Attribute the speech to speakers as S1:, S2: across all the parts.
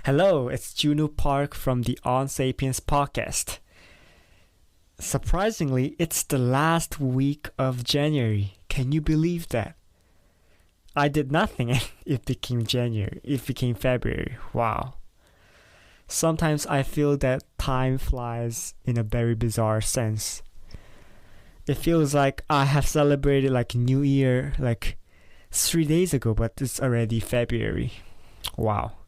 S1: Hello, it's Juno Park from the On Sapiens podcast. Surprisingly, it's the last week of January. Can you believe that? I did nothing and it became January. It became February. Wow. Sometimes I feel that time flies in a very bizarre sense. It feels like I have celebrated like New Year like 3 days ago, but it's already February. Wow.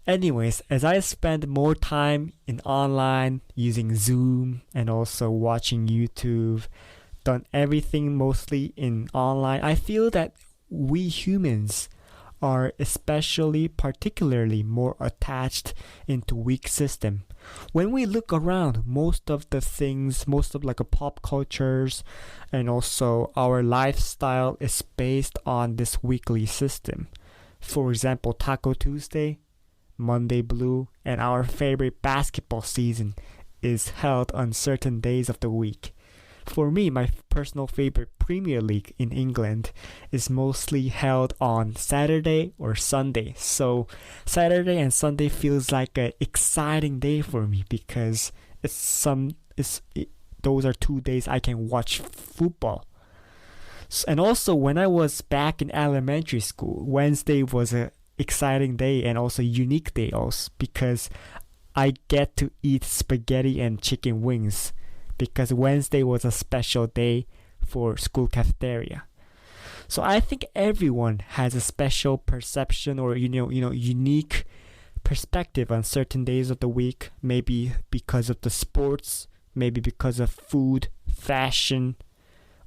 S1: Anyways, as I spend more time in online using Zoom and also watching YouTube, done everything mostly in online, I feel that we humans are particularly more attached into weak system. When we look around, most of the things, most of like a pop cultures and also our lifestyle is based on this weekly system. For example, Taco Tuesday, Monday Blue, and our favorite basketball season is held on certain days of the week. For me, my personal favorite Premier League in England is mostly held on Saturday or Sunday. So Saturday and Sunday feels like an exciting day for me because those are 2 days I can watch football. And also when I was back in elementary school, Wednesday was a exciting day and also unique day also because I get to eat spaghetti and chicken wings because Wednesday was a special day for school cafeteria. So I think everyone has a special perception or unique perspective on certain days of the week, maybe because of the sports, maybe because of food, fashion,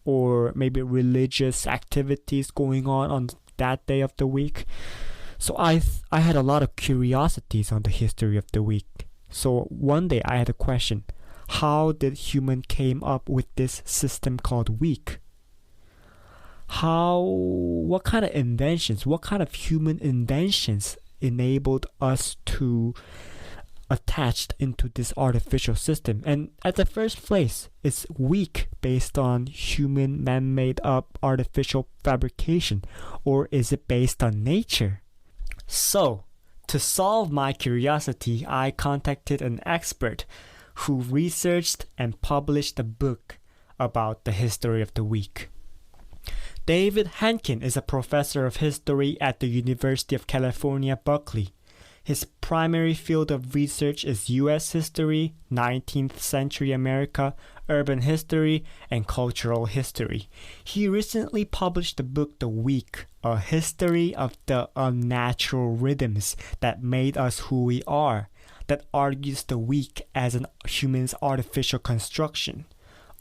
S1: or maybe religious activities going on that day of the week. So I had a lot of curiosities on the history of the week. So one day I had a question. How did human came up with this system called week? What kind of inventions, what kind of human inventions enabled us to attached into this artificial system? And at the first place, is weak based on human man-made up artificial fabrication, or is it based on nature? So, to solve my curiosity, I contacted an expert who researched and published a book about the history of the week. David Henkin is a professor of history at the University of California, Berkeley. His primary field of research is U.S. history, 19th century America, urban history, and cultural history. He recently published the book The Week, A History of the Unnatural Rhythms That Made Us Who We Are, that argues the week as a human's artificial construction.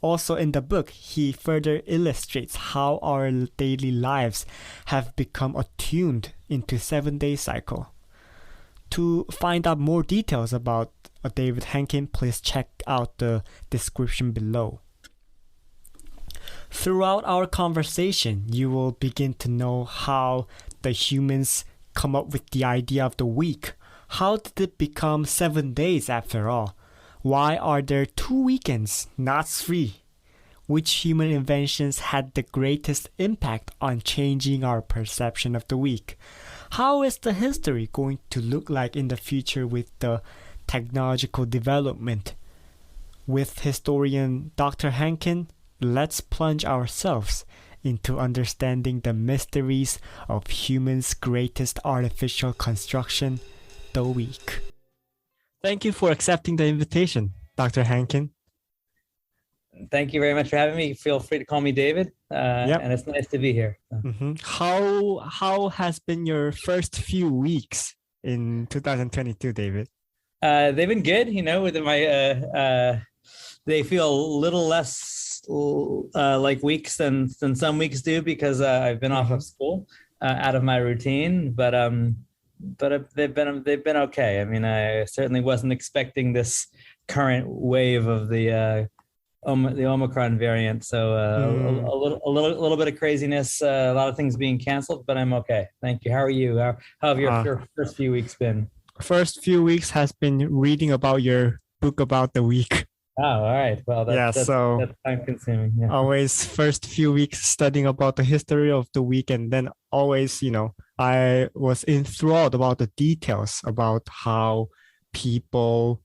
S1: Also in the book, he further illustrates how our daily lives have become attuned into 7-day cycle. To find out more details about David Henkin, please check out the description below. Throughout our conversation, you will begin to know how the humans come up with the idea of the week. How did it become 7 days after all? Why are there 2 weekends, not 3? Which human inventions had the greatest impact on changing our perception of the week? How is the history going to look like in the future with the technological development? With historian Dr. Henkin, let's plunge ourselves into understanding the mysteries of humans' greatest artificial construction, the week. Thank you for accepting the invitation, Dr. Henkin.
S2: Thank you very much for having me. Feel free to call me David, and it's nice to be here.
S1: Mm-hmm. How has been your first few weeks in 2022, David?
S2: They've been good. With they feel a little less like weeks than some weeks do because I've been off of school, out of my routine. But they've been okay. I mean, I certainly wasn't expecting this current wave of the Omicron variant, so a little bit of craziness, a lot of things being canceled, but I'm okay. Thank you. How are you? How have your first few weeks been?
S1: First few weeks has been reading about your book about the week.
S2: Oh, all right. Well,
S1: Yeah, so
S2: that's time consuming. Yeah.
S1: always first few weeks studying about the history of the week, and then always, I was enthralled about the details about how people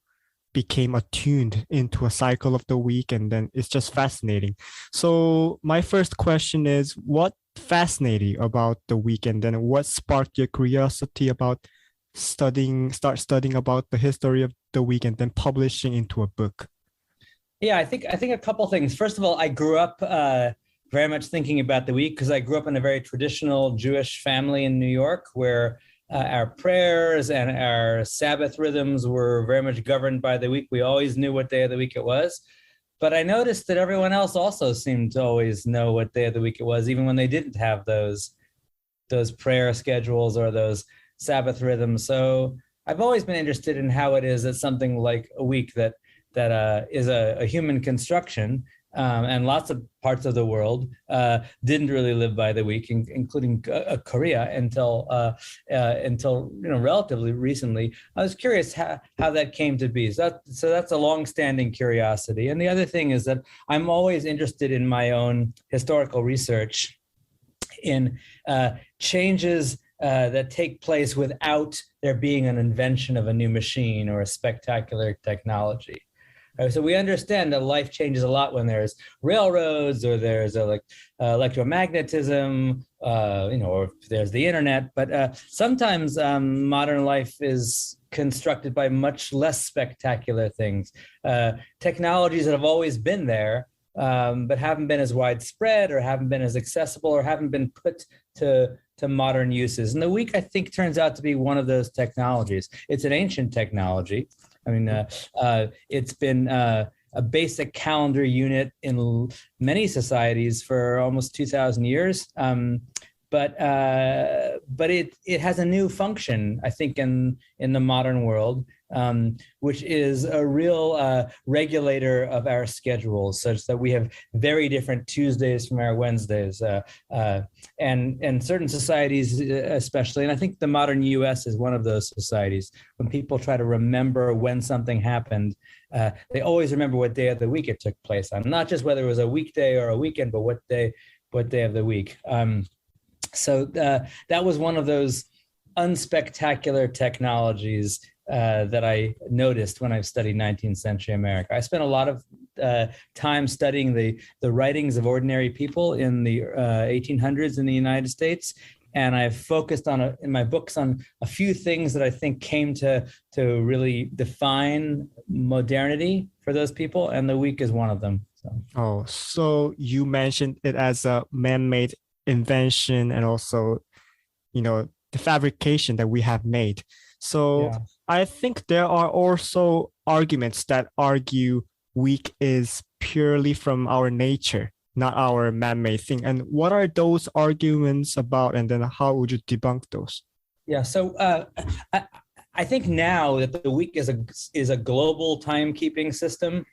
S1: became attuned into a cycle of the week, and then it's just fascinating. So my first question is, what fascinated you about the week, and then what sparked your curiosity about start studying about the history of the week and then publishing into a book?
S2: Yeah, I think a couple things. First of all, I grew up very much thinking about the week because I grew up in a very traditional Jewish family in New York where our prayers and our Sabbath rhythms were very much governed by the week. We always knew what day of the week it was. But I noticed that everyone else also seemed to always know what day of the week it was, even when they didn't have those prayer schedules or those Sabbath rhythms. So I've always been interested in how it is that something like a week that is a human construction, and lots of parts of the world didn't really live by the week, including Korea until relatively recently. I was curious how that came to be. So that's a long-standing curiosity. And the other thing is that I'm always interested in my own historical research in changes that take place without there being an invention of a new machine or a spectacular technology. So we understand that life changes a lot when there's railroads or there's electromagnetism, or there's the internet. But sometimes modern life is constructed by much less spectacular things, technologies that have always been there, but haven't been as widespread or haven't been as accessible or haven't been put to modern uses. And the week, I think, turns out to be one of those technologies. It's an ancient technology. I mean, it's been a basic calendar unit in many societies for almost 2,000 years. But it has a new function, I think, in the modern world, which is a real regulator of our schedules, such that we have very different Tuesdays from our Wednesdays, and certain societies especially, and I think the modern U.S. is one of those societies. When people try to remember when something happened, they always remember what day of the week it took place on, not just whether it was a weekday or a weekend, but what day of the week. So that was one of those unspectacular technologies that I noticed when I studied 19th century America. I spent a lot of time studying the writings of ordinary people in the 1800s in the United States. And I've focused in my books on a few things that I think came to really define modernity for those people. And the week is one of them.
S1: So you mentioned it as a man-made invention and also, the fabrication that we have made. So yeah. I think there are also arguments that argue week is purely from our nature, not our man-made thing. And what are those arguments about? And then how would you debunk those?
S2: Yeah, so I think now that the week is a global timekeeping system,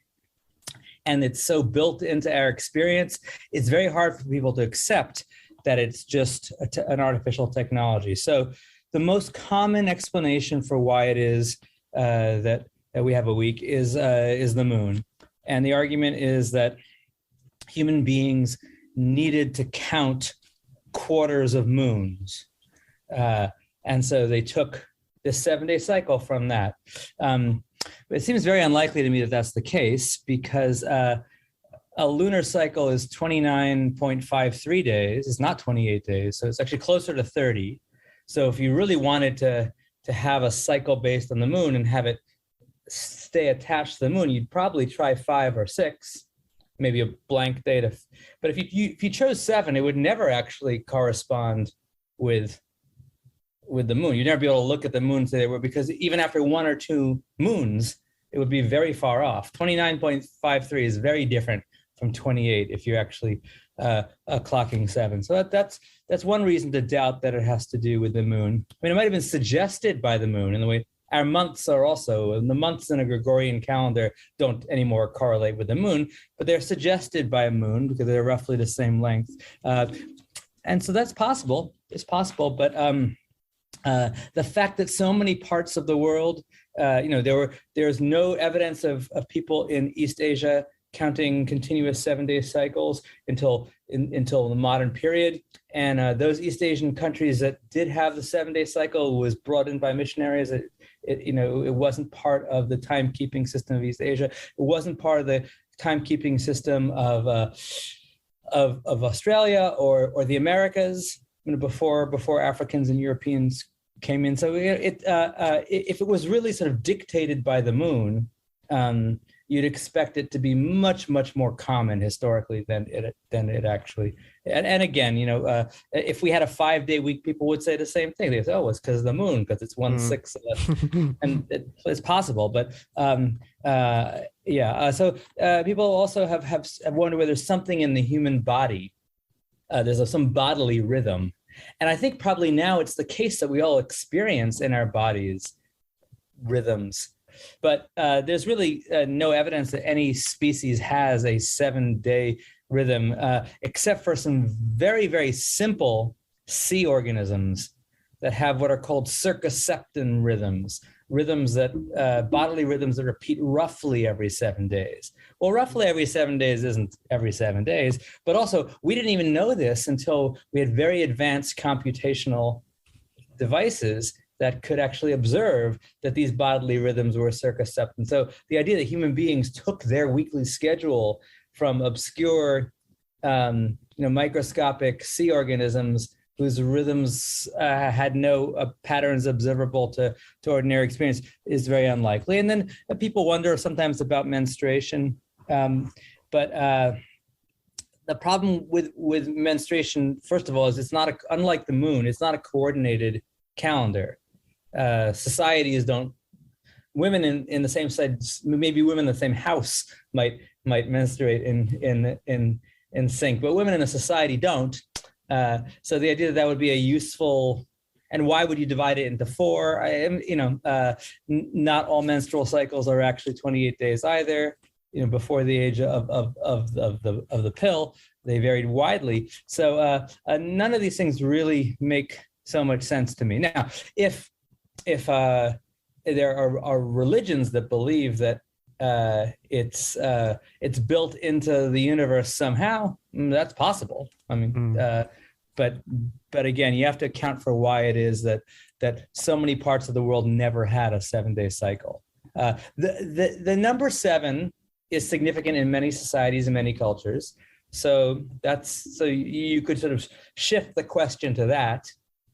S2: and it's so built into our experience, it's very hard for people to accept that it's just an artificial technology. So the most common explanation for why it is that we have a week is the moon. And the argument is that human beings needed to count quarters of moons. And so they took this 7-day cycle from that. But it seems very unlikely to me that that's the case, because a lunar cycle is 29.53 days. It's not 28 days. So it's actually closer to 30. So if you really wanted to have a cycle based on the moon and have it stay attached to the moon, you'd probably try 5 or 6, maybe a blank day. But if you chose 7, it would never actually correspond with the moon. You'd never be able to look at the moon and say they were, because even after 1 or 2 moons, it would be very far off. 29.53 is very different from 28 if you're actually clocking 7. So that's one reason to doubt that it has to do with the moon. I mean, it might have been suggested by the moon in the way our months are also, and the months in a Gregorian calendar don't anymore correlate with the moon, but they're suggested by a moon because they're roughly the same length. And so that's possible. It's possible, but The fact that so many parts of the world, there's no evidence of people in East Asia counting continuous 7-day cycles until the modern period. And those East Asian countries that did have the 7-day cycle was brought in by missionaries. It wasn't part of the timekeeping system of East Asia. It wasn't part of the timekeeping system of Australia or the Americas, before Africans and Europeans came in. So if it was really sort of dictated by the moon, you'd expect it to be much, much more common historically than it actually. And again, if we had a 5-day week, people would say the same thing. They'd say, "Oh, it's because of the moon, because it's 1/6 of it," and it's possible. But So people also have wondered whether there's something in the human body. There's some bodily rhythm, and I think probably now it's the case that we all experience in our bodies rhythms. But there's really no evidence that any species has a 7-day rhythm, except for some very, very simple sea organisms that have what are called circumseptan rhythms, bodily rhythms that repeat roughly every 7 days. Well, roughly every 7 days isn't every 7 days, but also we didn't even know this until we had very advanced computational devices that could actually observe that these bodily rhythms were circumseptan. So the idea that human beings took their weekly schedule from obscure, microscopic sea organisms whose rhythms had no patterns observable to ordinary experience is very unlikely. And then people wonder sometimes about menstruation, but the problem with menstruation, first of all, is it's not unlike the moon. It's not a coordinated calendar. Societies don't. Women in the same side, maybe women in the same house might menstruate in sync, but women in a society don't. So the idea that would be a useful, and why would you divide it into 4? Not all menstrual cycles are actually 28 days either. Before the age of the pill, they varied widely. So none of these things really make so much sense to me. Now, if there are religions that believe that it's built into the universe somehow, that's possible. I mean, but again, you have to account for why it is that so many parts of the world never had a 7-day cycle. The number 7 is significant in many societies and many cultures. So you could sort of shift the question to that,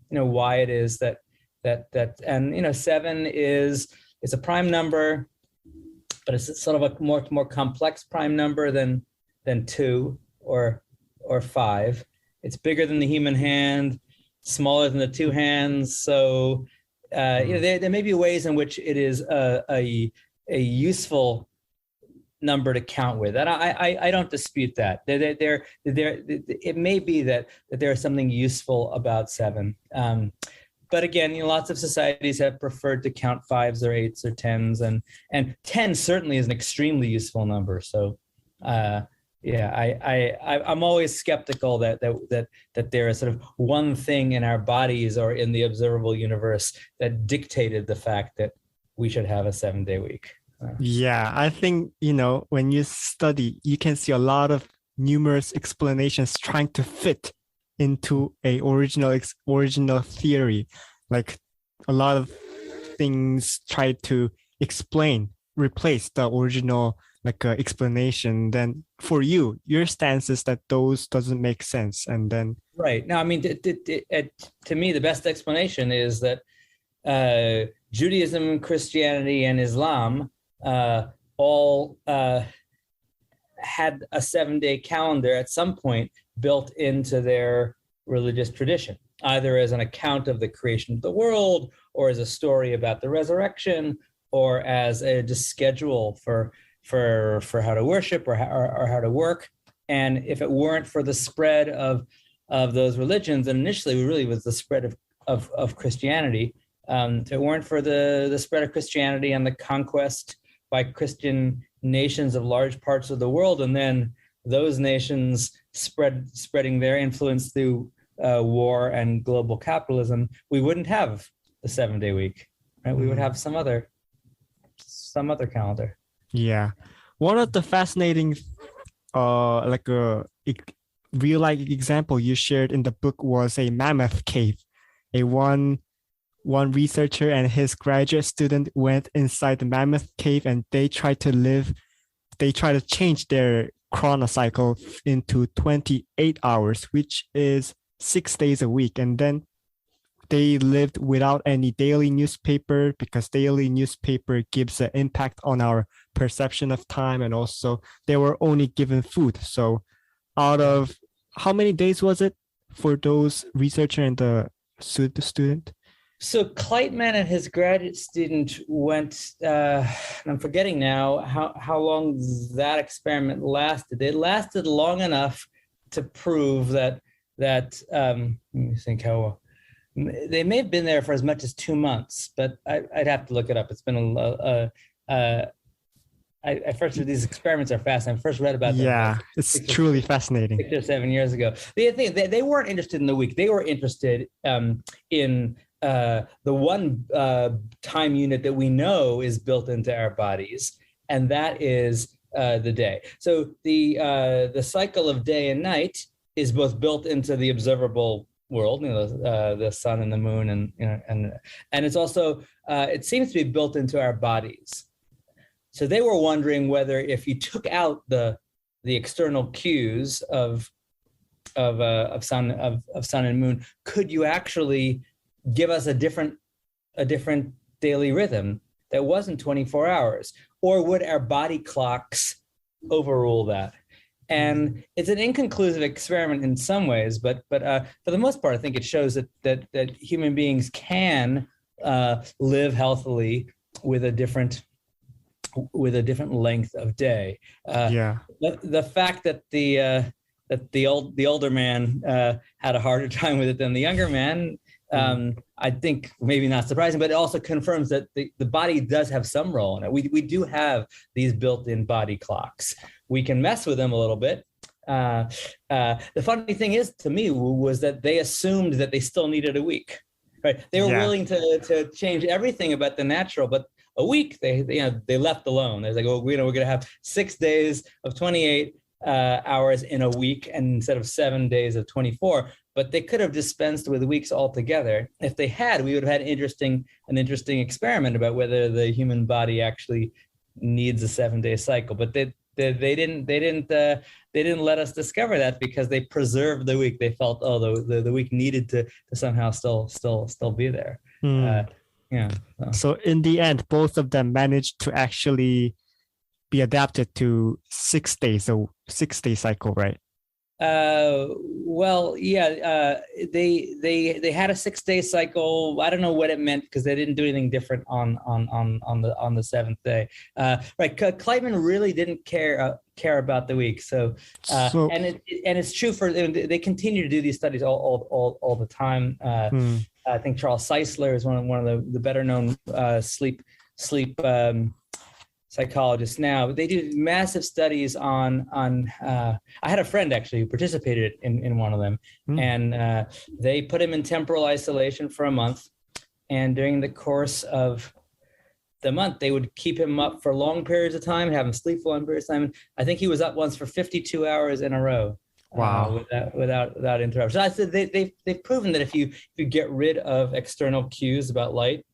S2: why it is that 7 is a prime number, but it's sort of a more complex prime number than 2 or 5. It's bigger than the human hand, smaller than the 2 hands. So there may be ways in which it is a useful number to count with, and I don't dispute that. It may be that there is something useful about 7. But again, lots of societies have preferred to count 5s or 8s or 10s, and 10 certainly is an extremely useful number. So, I'm always skeptical that there is sort of one thing in our bodies or in the observable universe that dictated the fact that we should have a 7-day week.
S1: Yeah, I think, when you study, you can see a lot of numerous explanations trying to fit into a original theory. Like a lot of things try to replace the original explanation. Then for you, your stance is that those doesn't make sense. And then
S2: right now, I mean, to me, the best explanation is that Judaism, Christianity, and Islam all had a 7-day calendar at some point built into their religious tradition, either as an account of the creation of the world, or as a story about the resurrection, or as a just schedule for how to worship or how to work. And if it weren't for the spread of those religions, and initially it really was the spread of Christianity, if it weren't for the spread of Christianity and the conquest by Christian nations of large parts of the world, and then those nations spreading their influence through war and global capitalism, we wouldn't have the 7-day week, right? We would have some other calendar.
S1: Yeah. One of the fascinating like a real life example you shared in the book was a mammoth cave. A one researcher and his graduate student went inside the mammoth cave and they tried to change their chronocycle into 28 hours, which is 6 days a week. And then they lived without any daily newspaper because daily newspaper gives an impact on our perception of time. And also they were only given food. So out of how many days was it for those researcher and the student?
S2: So Kleitman and his graduate student went, and I'm forgetting now how long that experiment lasted. It lasted long enough to prove that let me think how, they may have been there for as much as 2 months, but I'd have to look it up. It's been I first, these experiments are fascinating. I first read about them.
S1: Yeah, it's truly fascinating.
S2: 6 or 7 years ago. They weren't interested in the week. They were interested in the one time unit that we know is built into our bodies, and that is the day. So the cycle of day and night is both built into the observable world, the sun and the moon, and it's also it seems to be built into our bodies. So they were wondering whether if you took out the external cues of sun and moon, could you actually give us a different daily rhythm that wasn't 24 hours, or would our body clocks overrule that? And it's an inconclusive experiment in some ways, but for the most part, I think it shows that human beings can live healthily with a different length of day. The fact that the older man had a harder time with it than the younger man, I think maybe not surprising, but it also confirms that the body does have some role in it. We do have these built-in body clocks. We can mess with them a little bit. The funny thing is, to me, was that they assumed that they still needed a week, right? They were willing to change everything about the natural, but a week they left alone. They're like, oh, we're going to have 6 days of 28 hours in a week, and instead of 7 days of 24. But they could have dispensed with weeks altogether. If they had, we would have had an interesting experiment about whether the human body actually needs a 7-day cycle. But they didn't let us discover that because they preserved the week. They felt, the week needed to somehow still be there. So
S1: in the end, both of them managed to actually be adapted to 6 days, so 6-day cycle, right?
S2: They had a 6-day cycle. I don't know what it meant because they didn't do anything different on the 7th day. Right, Kleitman really didn't care about the week. So and it's true for they continue to do these studies all the time. I think Charles Czeisler is one of the better known sleep psychologists now. They do massive studies on I had a friend actually who participated in one of them, and they put him in temporal isolation for a month, and during the course of the month they would keep him up for long periods of time, have him sleep for long periods of time. I think he was up once for 52 hours in a row.
S1: Wow.
S2: Without interruption. So I said they've proven that if you get rid of external cues about light,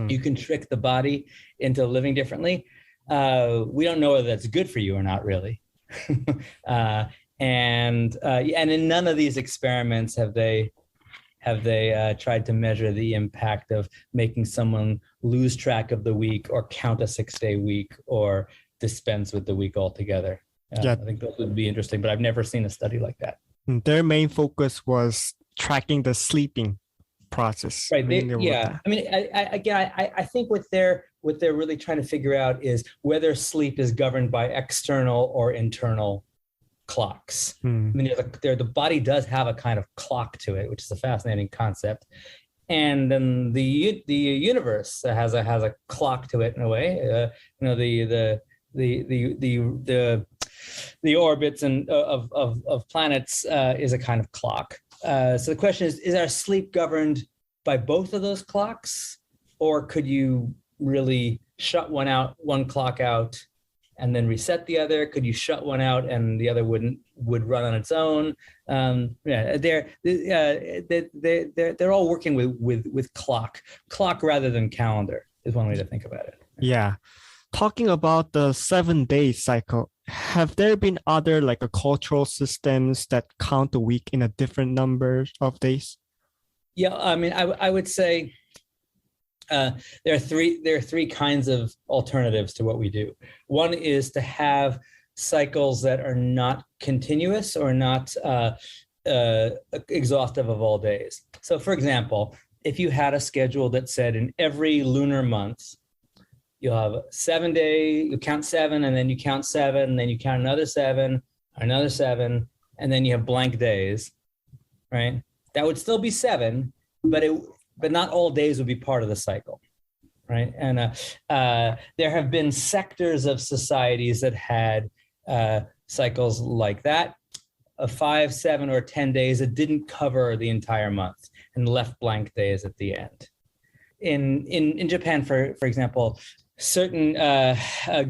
S2: you can trick the body into living differently. We don't know whether that's good for you or not, really. And in none of these experiments have they tried to measure the impact of making someone lose track of the week or count a 6-day week or dispense with the week altogether. I think those would be interesting, but I've never seen a study like that.
S1: Their main focus was tracking the sleeping process.
S2: Right. I think what they're really trying to figure out is whether sleep is governed by external or internal clocks. I mean, the body does have a kind of clock to it, which is a fascinating concept. And then the universe has a clock to it in a way. The orbits and of planets is a kind of clock. So the question is our sleep governed by both of those clocks, or could you really shut one clock out and then reset the other? Could you shut one out and the other would run on its own? They're all working with clock rather than calendar is one way to think about it.
S1: Yeah. Talking about the 7-day cycle, have there been other like a cultural systems that count the week in a different number of days?
S2: Yeah, I mean, I would say there are three kinds of alternatives to what we do. One is to have cycles that are not continuous or not exhaustive of all days. So, for example, if you had a schedule that said in every lunar month, you'll have 7 day, you count 7, and then you count 7, and then you count another 7, and then you have blank days, right? That would still be 7, but not all days would be part of the cycle, right? And there have been sectors of societies that had cycles like that, of 5, 7, or 10 days that didn't cover the entire month and left blank days at the end. In Japan, for example, certain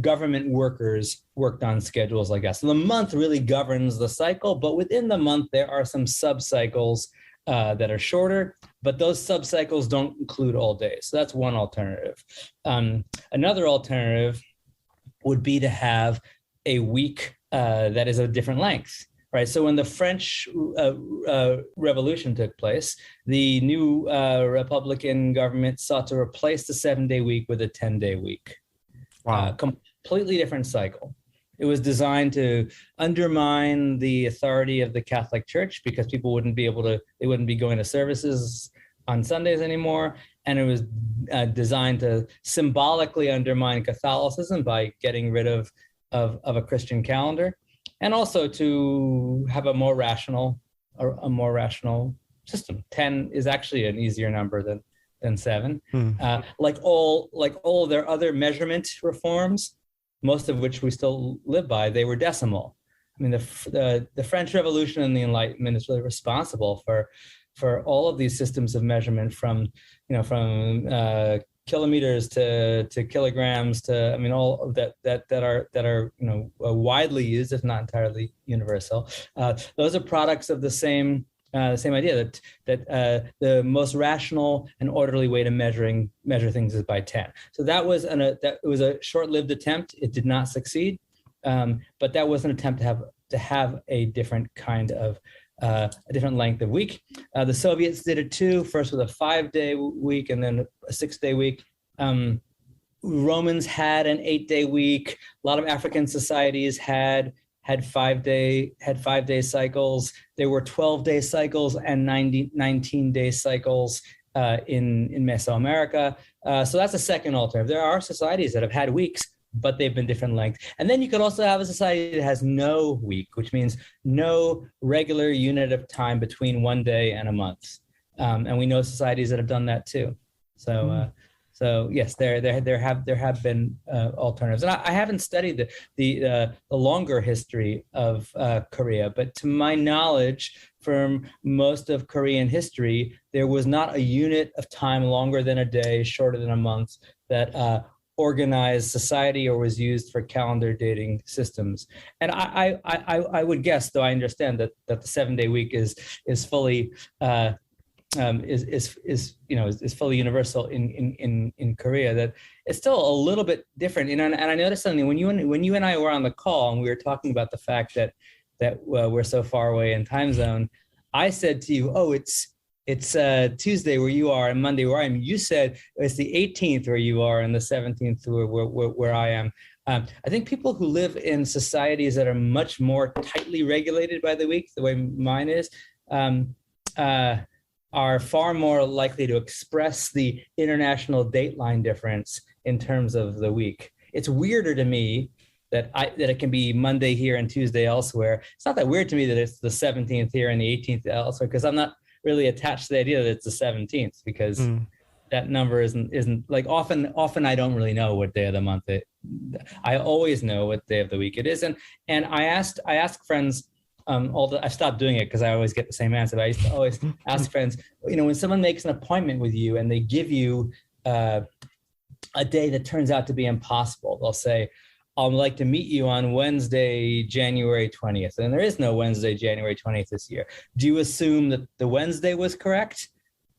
S2: government workers worked on schedules like that. So the month really governs the cycle, but within the month, there are some sub-cycles that are shorter, but those sub-cycles don't include all days. So that's one alternative. Another alternative would be to have a week that is of different length. Right. So when the French Revolution took place, the new Republican government sought to replace the 7-day week with a 10-day week.
S1: Wow.
S2: Completely different cycle. It was designed to undermine the authority of the Catholic Church because people wouldn't be going to services on Sundays anymore. And it was designed to symbolically undermine Catholicism by getting rid of a Christian calendar. And also to have a more rational system. 10 is actually an easier number than 7. Like all their other measurement reforms, most of which we still live by, they were decimal. I mean, the French Revolution and the Enlightenment is really responsible for all of these systems of measurement from kilometers to kilograms to, I mean, all of that are widely used, if not entirely universal. Those are products of the same idea that the most rational and orderly way to measure things is by 10. So that was it was a short-lived attempt. It did not succeed, but that was an attempt to have a different kind of a different length of week. The Soviets did it too, first with a 5-day week and then a 6-day week. Romans had an 8-day week. A lot of African societies had 5-day cycles. There were 12-day cycles and 19-day cycles in Mesoamerica. So that's a second alternative. There are societies that have had weeks, but they've been different length. And then you could also have a society that has no week, which means no regular unit of time between one day and a month. And we know societies that have done that too. So yes, there have been alternatives. And I haven't studied the longer history of Korea, but to my knowledge, from most of Korean history, there was not a unit of time longer than a day, shorter than a month, that organized society or was used for calendar dating systems. And I would guess, though I understand that the 7-day week is fully is fully universal in Korea, that it's still a little bit different. And I noticed something when you and I were on the call and we were talking about the fact that we're so far away in time zone. I said to you, "Oh, it's Tuesday where you are and Monday where I am." You said it's the 18th where you are and the 17th where I am. I think people who live in societies that are much more tightly regulated by the week, the way mine is, are far more likely to express the international dateline difference in terms of the week. It's weirder to me that it can be Monday here and Tuesday elsewhere. It's not that weird to me that it's the 17th here and the 18th elsewhere, because I'm not really attached to the idea that it's the 17th, because that number isn't like often I don't really know what day of the month I always know what day of the week it is. And I asked friends although I stopped doing it because I always get the same answer. But I used to always ask friends, when someone makes an appointment with you and they give you a day that turns out to be impossible, they'll say, I'd like to meet you on Wednesday, January 20th. And there is no Wednesday, January 20th this year. Do you assume that the Wednesday was correct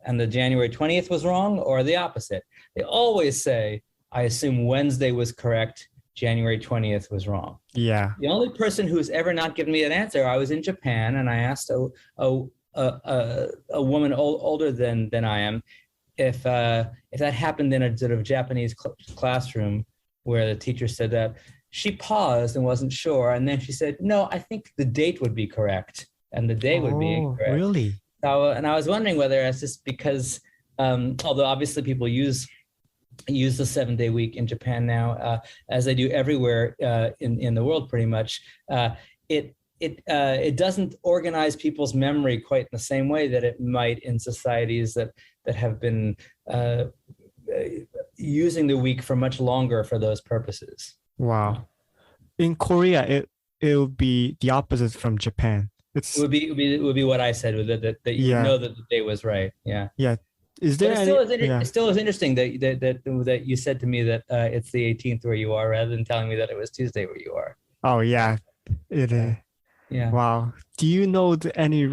S2: and the January 20th was wrong, or the opposite? They always say, I assume Wednesday was correct, January 20th was wrong.
S1: Yeah.
S2: The only person who's ever not given me an answer, I was in Japan and I asked a woman older than I am if that happened in a sort of Japanese classroom where the teacher said that. She paused and wasn't sure, and then she said, no, I think the date would be correct and the day would be incorrect.
S1: Really?
S2: So, and I was wondering whether it's just because, although obviously people use the 7-day week in Japan now, as they do everywhere in the world pretty much, it doesn't organize people's memory quite in the same way that it might in societies that have been using the week for much longer for those purposes.
S1: Wow. In Korea, it would be the opposite from Japan.
S2: It would be what I said, that you know that the day was right. Yeah.
S1: Yeah. Is there
S2: it still is interesting that you said to me that it's the 18th where you are, rather than telling me that it was Tuesday where you are.
S1: Oh yeah, it is.
S2: Yeah.
S1: Wow. Do you know any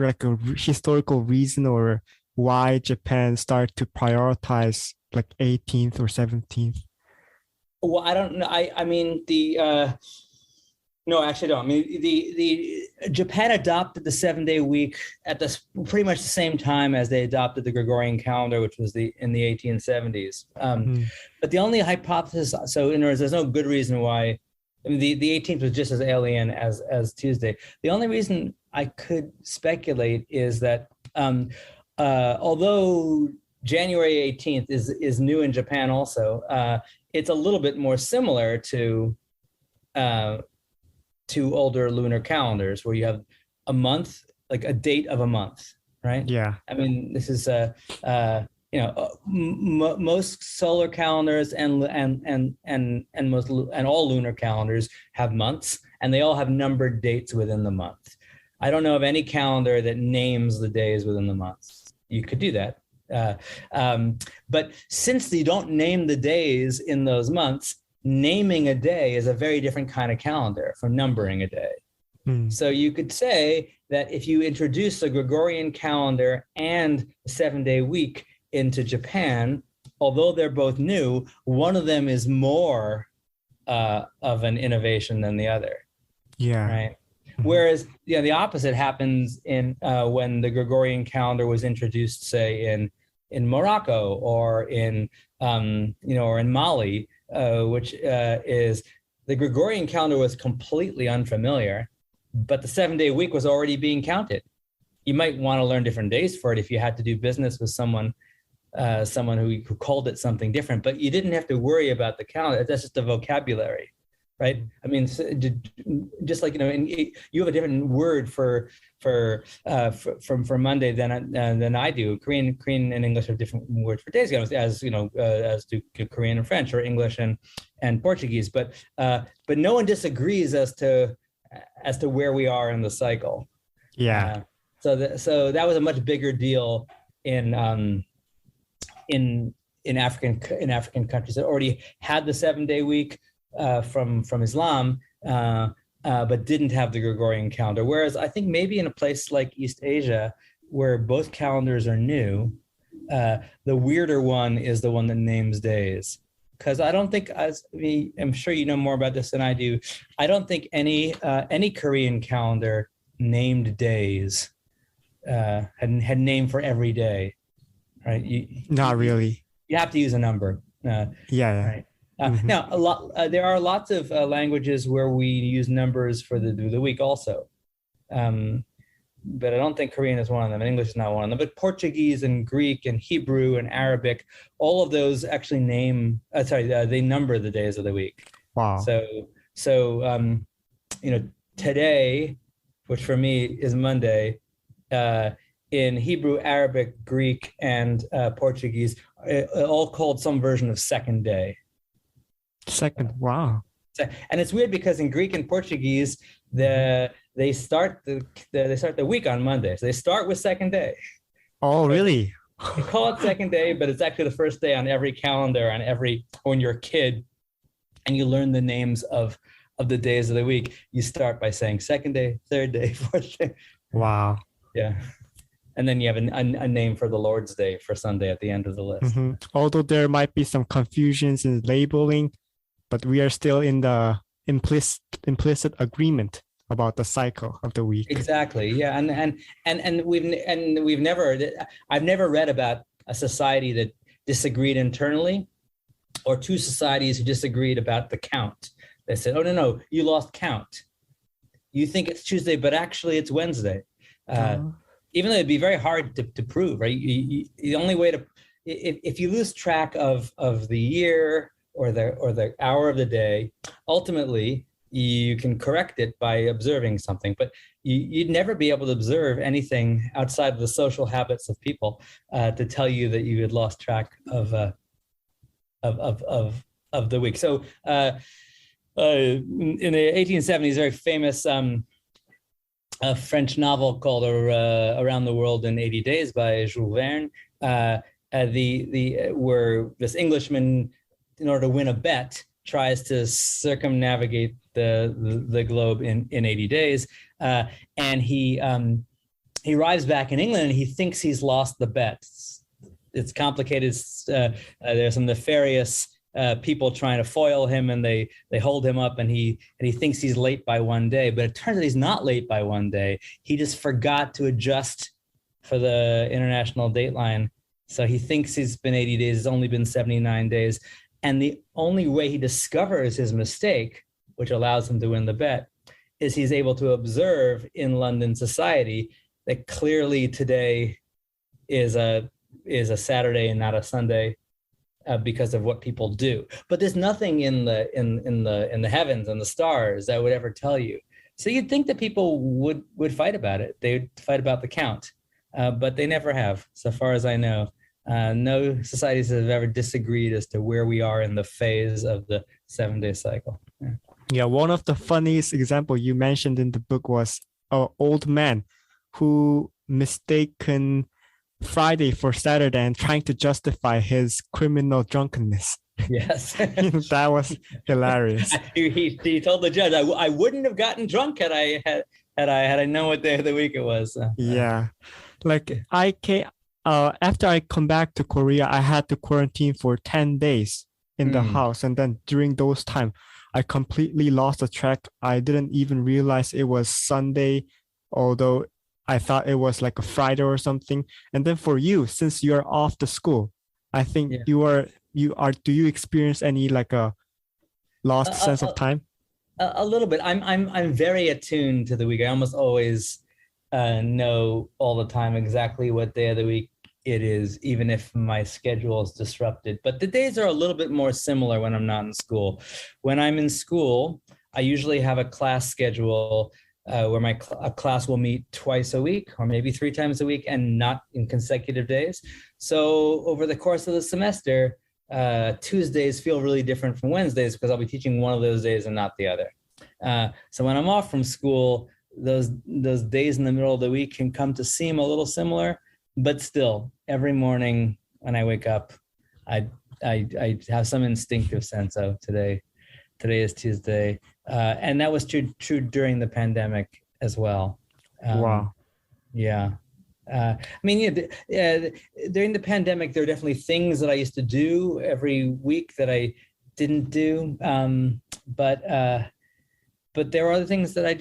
S1: historical reason or why Japan started to prioritize like 18th or 17th?
S2: Well, I don't know. I mean no, I actually don't. I mean, the Japan adopted the 7-day week at pretty much the same time as they adopted the Gregorian calendar, which was in the 1870s. But the only hypothesis, so in other words, there's no good reason why. I mean, the 18th was just as alien as Tuesday. The only reason I could speculate is that although January 18th is new in Japan also, it's a little bit more similar to older lunar calendars where you have a month, like a date of a month, right?
S1: Yeah.
S2: I mean, this is most solar calendars and all lunar calendars have months, and they all have numbered dates within the month. I don't know of any calendar that names the days within the months. You could do that. But since you don't name the days in those months, naming a day is a very different kind of calendar from numbering a day. So you could say that if you introduce the Gregorian calendar and the 7-day week into Japan, although they're both new, one of them is more of an innovation than the other. Yeah. Right. Whereas the opposite happens in when the Gregorian calendar was introduced, say in Morocco or in or in Mali, which is the Gregorian calendar was completely unfamiliar, but the 7-day week was already being counted. You might want to learn different days for it if you had to do business with someone who called it something different, but you didn't have to worry about the calendar. That's just the vocabulary, right? I mean, just like you have a different word for Monday than I do. Korean and English have different words for days, as do Korean and French, or English and Portuguese. But no one disagrees as to where we are in the cycle. Yeah. So that was a much bigger deal in African countries that already had the 7-day week from Islam, but didn't have the Gregorian calendar. Whereas I think maybe in a place like East Asia, where both calendars are new, the weirder one is the one that names days. Because I don't think, I'm sure you know more about this than I do, I don't think any Korean calendar named days had name for every day. Right?
S1: Not really.
S2: You have to use a number.
S1: Right.
S2: Now, there are lots of languages where we use numbers for the week also, but I don't think Korean is one of them, and English is not one of them. But Portuguese and Greek and Hebrew and Arabic, all of those actually they number the days of the week.
S1: Wow.
S2: So today, which for me is Monday, in Hebrew, Arabic, Greek, and Portuguese, all called some version of second day. Second,
S1: wow.
S2: And it's weird because in Greek and Portuguese, the they start the week on Monday. So they start with second day.
S1: Oh,
S2: So
S1: really?
S2: they call it second day, but it's actually the first day on every calendar, when you're a kid and you learn the names of the days of the week, you start by saying second day, third day, fourth day.
S1: Wow.
S2: Yeah. And then you have a name for the Lord's Day for Sunday at the end of the list.
S1: Although there might be some confusions in labeling, but we are still in the implicit agreement about the cycle of the week.
S2: Exactly. Yeah. And we've never, I've never read about a society that disagreed internally, or two societies who disagreed about the count. They said, oh, no, you lost count. You think it's Tuesday, but actually it's Wednesday. Even though it'd be very hard to prove, right? The only way to, if you lose track of the year or the hour of the day, ultimately you can correct it by observing something. But you'd never be able to observe anything outside of the social habits of people to tell you that you had lost track of the week. So in the 1870s, very famous a French novel called Around the World in 80 Days by Jules Verne, where this Englishman, in order to win a bet, tries to circumnavigate the globe in 80 days. And he arrives back in England and he thinks he's lost the bet. It's complicated. There's some nefarious people trying to foil him, and they hold him up, and he thinks he's late by one day, but it turns out he's not late by one day. He just forgot to adjust for the international dateline. So he thinks he's been 80 days, it's only been 79 days. And the only way he discovers his mistake, which allows him to win the bet, is he's able to observe in London society that clearly today is a Saturday and not a Sunday. Because of what people do, but there's nothing in the heavens and the stars that would ever tell you. So you'd think that people would fight about it. They'd fight about the count, but they never have, so far as I know. No societies have ever disagreed as to where we are in the phase of the 7-day cycle.
S1: Yeah, one of the funniest example you mentioned in the book was an old man who mistaken Friday for Saturday and trying to justify his criminal drunkenness.
S2: Yes.
S1: That was hilarious.
S2: He told the judge, I wouldn't have gotten drunk had I known what day of the week it was.
S1: Yeah. Like I came after I come back to Korea, I had to quarantine for 10 days in the house. And then during those time, I completely lost the track. I didn't even realize it was Sunday, although I thought it was like a Friday or something. And then for you, since you're off the school, I think do you experience any like a lost sense of time?
S2: A little bit. I'm very attuned to the week. I almost always know all the time exactly what day of the week it is, even if my schedule is disrupted. But the days are a little bit more similar when I'm not in school. When I'm in school, I usually have a class schedule where a class will meet twice a week or maybe 3 times a week and not in consecutive days. So over the course of the semester, Tuesdays feel really different from Wednesdays because I'll be teaching one of those days and not the other. So when I'm off from school, those days in the middle of the week can come to seem a little similar, but still every morning when I wake up, I have some instinctive sense of today is Tuesday. And that was true during the pandemic as well.
S1: Wow.
S2: Yeah. I mean, during the pandemic, there are definitely things that I used to do every week that I didn't do. But there are other things that I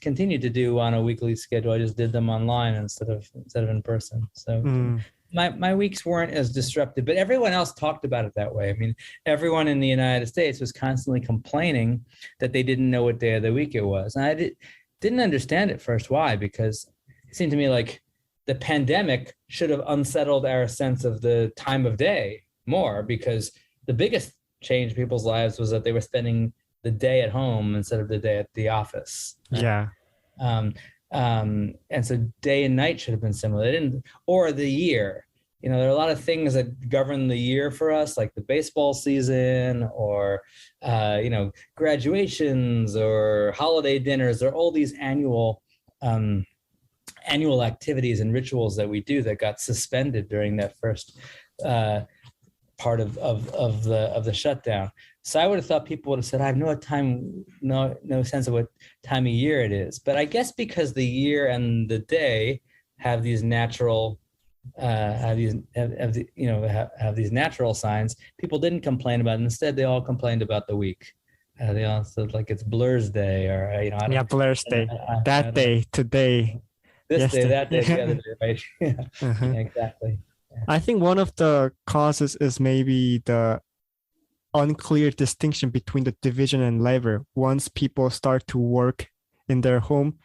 S2: continued to do on a weekly schedule. I just did them online instead of in person. So my weeks weren't as disrupted, but everyone else talked about it that way. I mean, everyone in the United States was constantly complaining that they didn't know what day of the week it was. And I didn't understand at first why, because it seemed to me like the pandemic should have unsettled our sense of the time of day more, because the biggest change in people's lives was that they were spending the day at home instead of the day at the office.
S1: Yeah.
S2: And so day and night should have been similar. They didn't, or the year. there are a lot of things that govern the year for us, like the baseball season, or graduations, or holiday dinners, or all these annual activities and rituals that we do that got suspended during that first part of the shutdown. So I would have thought people would have said, I have no sense of what time of year it is. But I guess because the year and the day have these natural these natural signs, people didn't complain about it. Instead, they all complained about the week. They all said like it's Blur's Day, or
S1: Blur's Day, that day, today,
S2: this
S1: yesterday.
S2: day, that day, the other day, right? Yeah,
S1: Uh-huh.
S2: exactly.
S1: I think one of the causes is maybe the unclear distinction between the division and labor. Once people start to work in their home,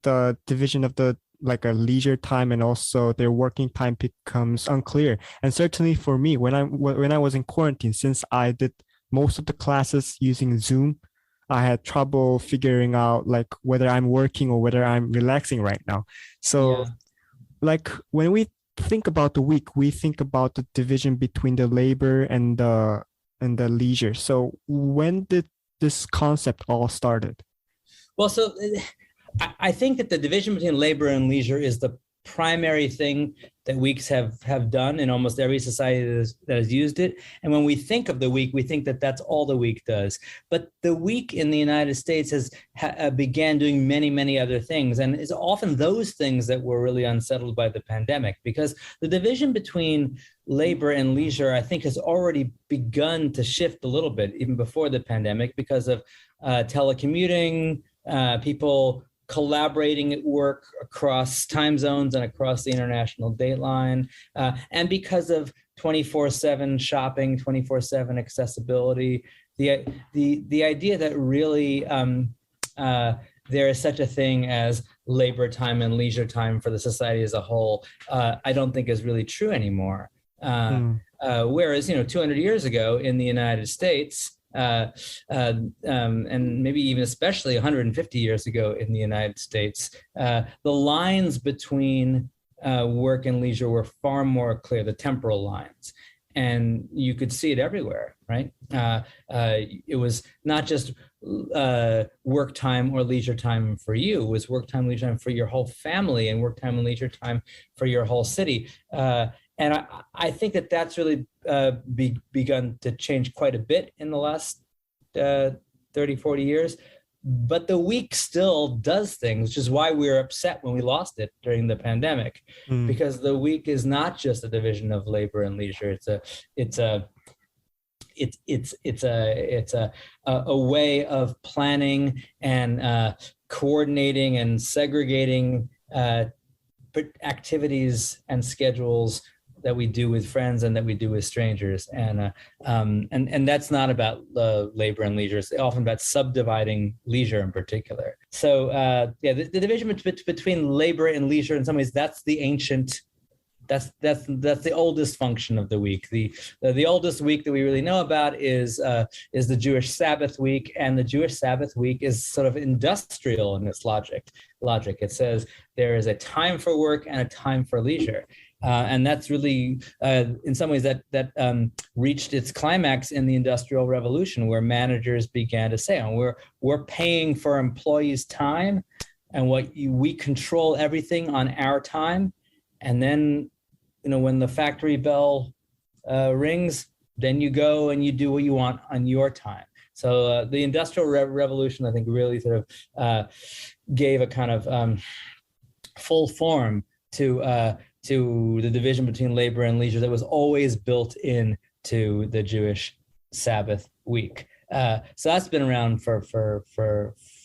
S1: the division of the like a leisure time and also their working time becomes unclear. And certainly for me, when I was in quarantine, since I did most of the classes using Zoom, I had trouble figuring out like whether I'm working or whether I'm relaxing right now. So
S2: Yeah.
S1: like when we think about the week, we think about the division between the labor and the leisure. So when did this concept all started?
S2: Well, so I think that the division between labor and leisure is the primary thing that weeks have done in almost every society that has used it. And when we think of the week, we think that that's all the week does. But the week in the United States began doing many, many other things. And it's often those things that were really unsettled by the pandemic, because the division between labor and leisure, I think, has already begun to shift a little bit, even before the pandemic, because of telecommuting, people collaborating at work across time zones and across the international date line, and because of 24/7 shopping, 24/7 accessibility, the idea that really there is such a thing as labor time and leisure time for the society as a whole, I don't think is really true anymore. Whereas 200 years ago in the United States, and maybe even especially 150 years ago in the United States, the lines between work and leisure were far more clear, the temporal lines. And you could see it everywhere, right? It was not just work time or leisure time for you. It was work time, leisure time for your whole family, and work time and leisure time for your whole city. And I think that that's really begun to change quite a bit in the last 30, 40 years. But the week still does things, which is why we were upset when we lost it during the pandemic, because the week is not just a division of labor and leisure. It's a way of planning and coordinating and segregating activities and schedules that we do with friends and that we do with strangers, and that's not about labor and leisure. It's often about subdividing leisure in particular. So the division between labor and leisure, in some ways, that's the ancient. That's the oldest function of the week. The oldest week that we really know about is the Jewish Sabbath week, and the Jewish Sabbath week is sort of industrial in its logic. It says there is a time for work and a time for leisure. And that's really, in some ways, that reached its climax in the Industrial Revolution, where managers began to say, we're paying for employees' time, and we control everything on our time. And then, when the factory bell rings, then you go and you do what you want on your time. So the Industrial Revolution, I think, really sort of gave a kind of full form to the division between labor and leisure that was always built into the Jewish Sabbath week. So that's been around for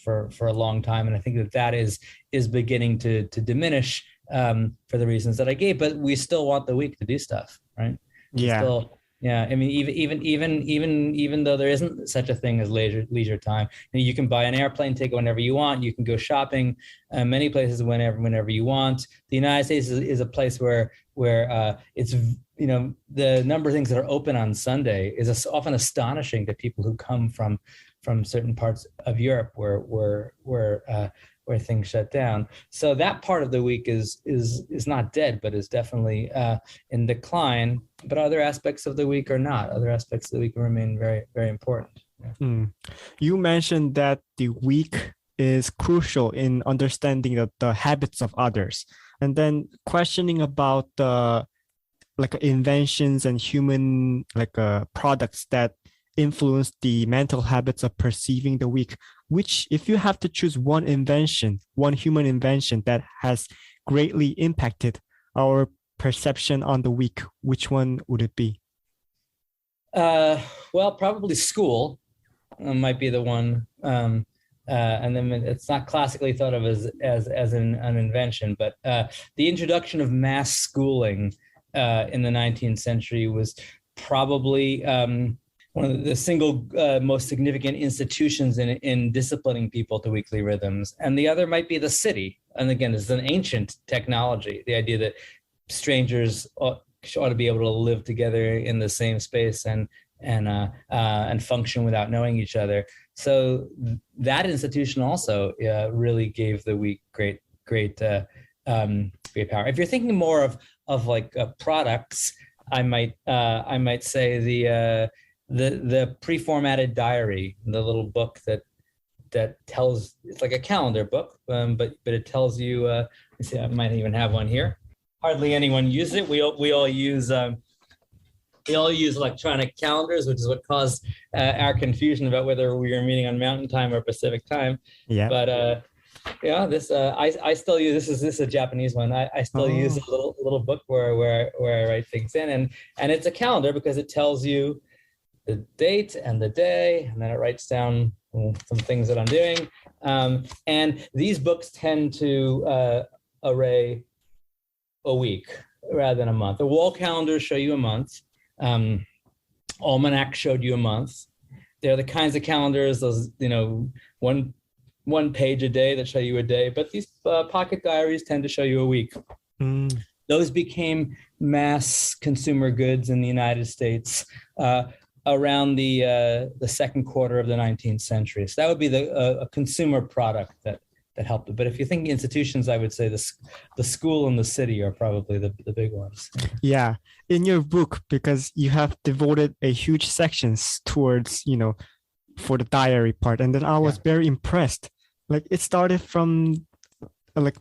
S2: a long time, and I think that is beginning to diminish for the reasons that I gave. But we still want the week to do stuff, right? Yeah. I mean, even though there isn't such a thing as leisure time, you can buy an airplane ticket whenever you want. You can go shopping many places whenever you want. The United States is a place where it's the number of things that are open on Sunday is often astonishing to people who come from certain parts of Europe where where things shut down. So that part of the week is not dead, but is definitely in decline. But other aspects of the week are not. Other aspects of the week remain very, very important.
S1: You mentioned that the week is crucial in understanding the habits of others, and then questioning about the like inventions and human products that influence the mental habits of perceiving the week. Which, if you have to choose one invention, one human invention that has greatly impacted our perception on the week, which one would it be?
S2: Well, probably school might be the one. And then it's not classically thought of as an invention, but the introduction of mass schooling in the 19th century was probably one of the single most significant institutions in disciplining people to weekly rhythms. And the other might be the city. And again, this is an ancient technology, the idea that strangers ought to be able to live together in the same space and function without knowing each other. So that institution also really gave the week great power. If you're thinking more of like products, I might say the pre-formatted diary, the little book that tells, it's like a calendar book, but it tells you. Let me see, I might even have one here. Hardly anyone uses it. We all use. We all use electronic calendars, which is what caused our confusion about whether we were meeting on Mountain Time or Pacific Time.
S1: Yeah.
S2: But this I still use. This is a Japanese one. I still use a little book where I write things in, and it's a calendar because it tells you the date and the day, and then it writes down some things that I'm doing. And these books tend to array a week rather than a month. The wall calendars show you a month. Almanac showed you a month. They're the kinds of calendars, those, one page a day that show you a day, but these pocket diaries tend to show you a week. Those became mass consumer goods in the United States around the second quarter of the 19th century. So that would be a consumer product that helped it. But if you think institutions, I would say the school and the city are probably the big ones.
S1: Yeah. In your book, because you have devoted a huge sections towards, for the diary part. And then I was very impressed. Like it started from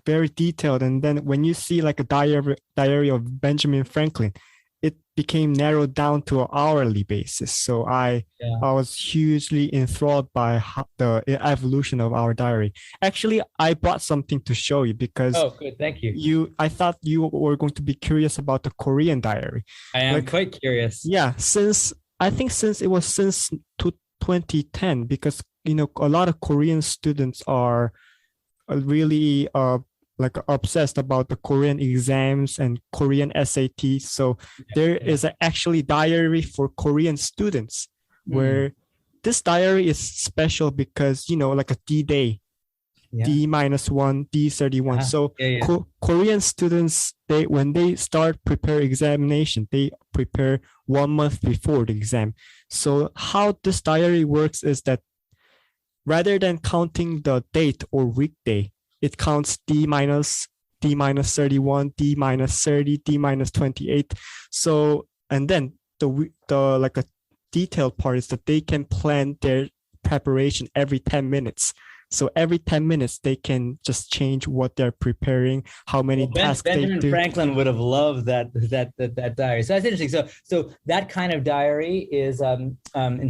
S1: very detailed. And then when you see like a diary of Benjamin Franklin, it became narrowed down to an hourly basis. So I was hugely enthralled by the evolution of our diary. Actually, I brought something to show you because
S2: good, thank you.
S1: I thought you were going to be curious about the Korean diary.
S2: I am quite curious.
S1: Yeah, since it was since 2010, because a lot of Korean students are really obsessed about the Korean exams and Korean SAT. So there is actually diary for Korean students where this diary is special because, like a D-Day, D-1, D31. So Korean students, when they start prepare examination, they prepare 1 month before the exam. So how this diary works is that rather than counting the date or weekday, it counts D-31, D-30, D-28. So, and then the a detailed part is that they can plan their preparation every 10 minutes. So every 10 minutes, they can just change what they're preparing, how many tasks they do.
S2: Benjamin Franklin would have loved that diary. So that's interesting. So that kind of diary is, in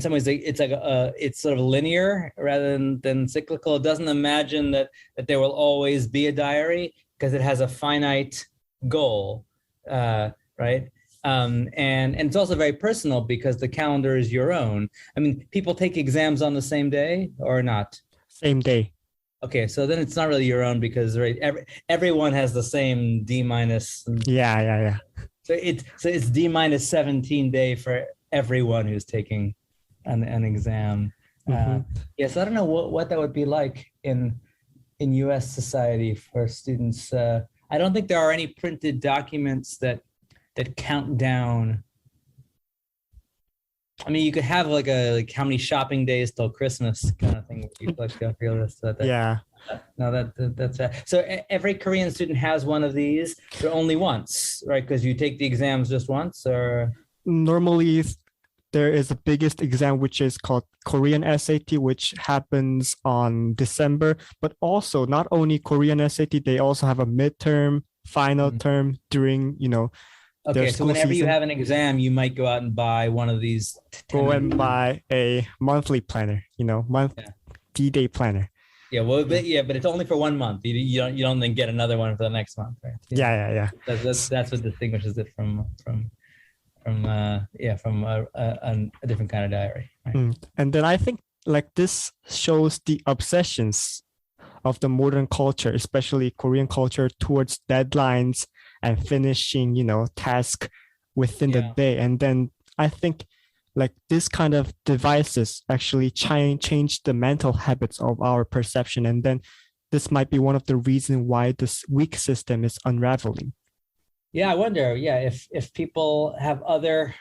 S2: some ways, it's sort of linear rather than cyclical. It doesn't imagine that there will always be a diary because it has a finite goal, right? And it's also very personal because the calendar is your own. I mean, people take exams on the same day or not?
S1: Same day.
S2: Okay, so then it's not really your own because everyone has the same D minus.
S1: Yeah.
S2: So it's D minus 17 day for everyone who's taking an exam. Yes, I don't know what that would be like in U.S. society for students. I don't think there are any printed documents that count down. I mean, you could have like how many shopping days till Christmas kind of thing.
S1: Yeah.
S2: No, that's so every Korean student has one of these, but only once, right? Because you take the exams just once, or
S1: Normally, there is the biggest exam, which is called Korean SAT, which happens on December. But also, not only Korean SAT, they also have a midterm, final term during, their
S2: okay. So
S1: school
S2: whenever you
S1: season.
S2: have an exam, you might go out and buy one of these
S1: Go
S2: 10.
S1: and buy a monthly planner,
S2: Yeah.
S1: D-Day planner.
S2: Yeah, well, but it's only for 1 month. You don't then get another one for the next month, right? Yeah,
S1: Yeah.
S2: that's what distinguishes it from a different kind of diary. Right?
S1: And then I think like this shows the obsessions of the modern culture, especially Korean culture, towards deadlines and finishing, task within the
S2: Yeah.
S1: day. And then I think like this kind of devices actually change the mental habits of our perception. And then this might be one of the reasons why this week system is unraveling.
S2: Yeah, I wonder. Yeah, if people have other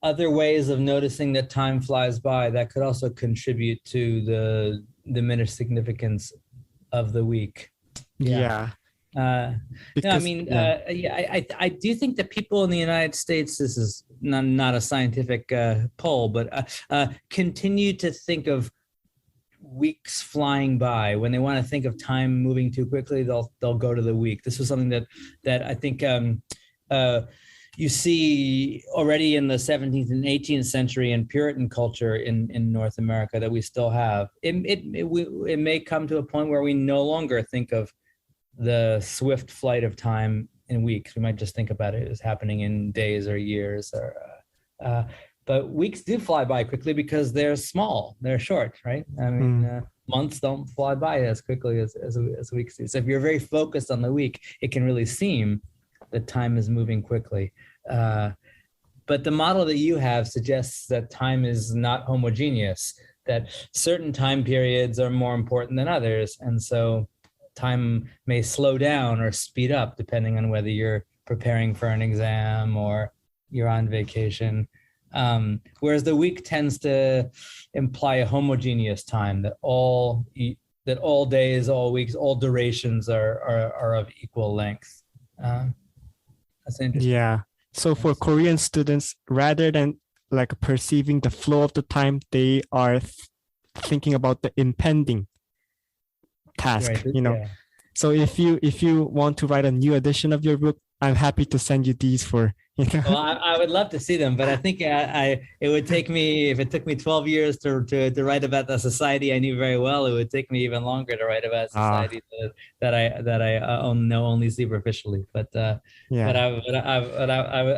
S2: ways of noticing that time flies by, that could also contribute to the diminished significance of the week.
S1: Yeah.
S2: No, I
S1: Because
S2: mean, I do think that people in the United States, this is not a scientific poll, but continue to think of weeks flying by. When they want to think of time moving too quickly, they'll go to the week. This was something that I think you see already in the 17th and 18th century in Puritan culture in North America that we still have. It may come to a point where we no longer think of the swift flight of time in weeks. We might just think about it as happening in days or years, but weeks do fly by quickly because they're small, they're short, right? I mean, months don't fly by as quickly as weeks do. So if you're very focused on the week, it can really seem that time is moving quickly. But the model that you have suggests that time is not homogeneous, that certain time periods are more important than others. And so time may slow down or speed up depending on whether you're preparing for an exam or you're on vacation. Whereas the week tends to imply a homogeneous time, that all days, all weeks, all durations are of equal length. That's interesting.
S1: Yeah. So for Korean students, rather than like perceiving the flow of the time, they are thinking about the impending task,
S2: Right. Yeah.
S1: So if you want to write a new edition of your book, I'm happy to send you these for,
S2: Well, I would love to see them, but I think it would take me, if it took me 12 years to write about the society I knew very well, it would take me even longer to write about society that I know only superficially. But
S1: yeah.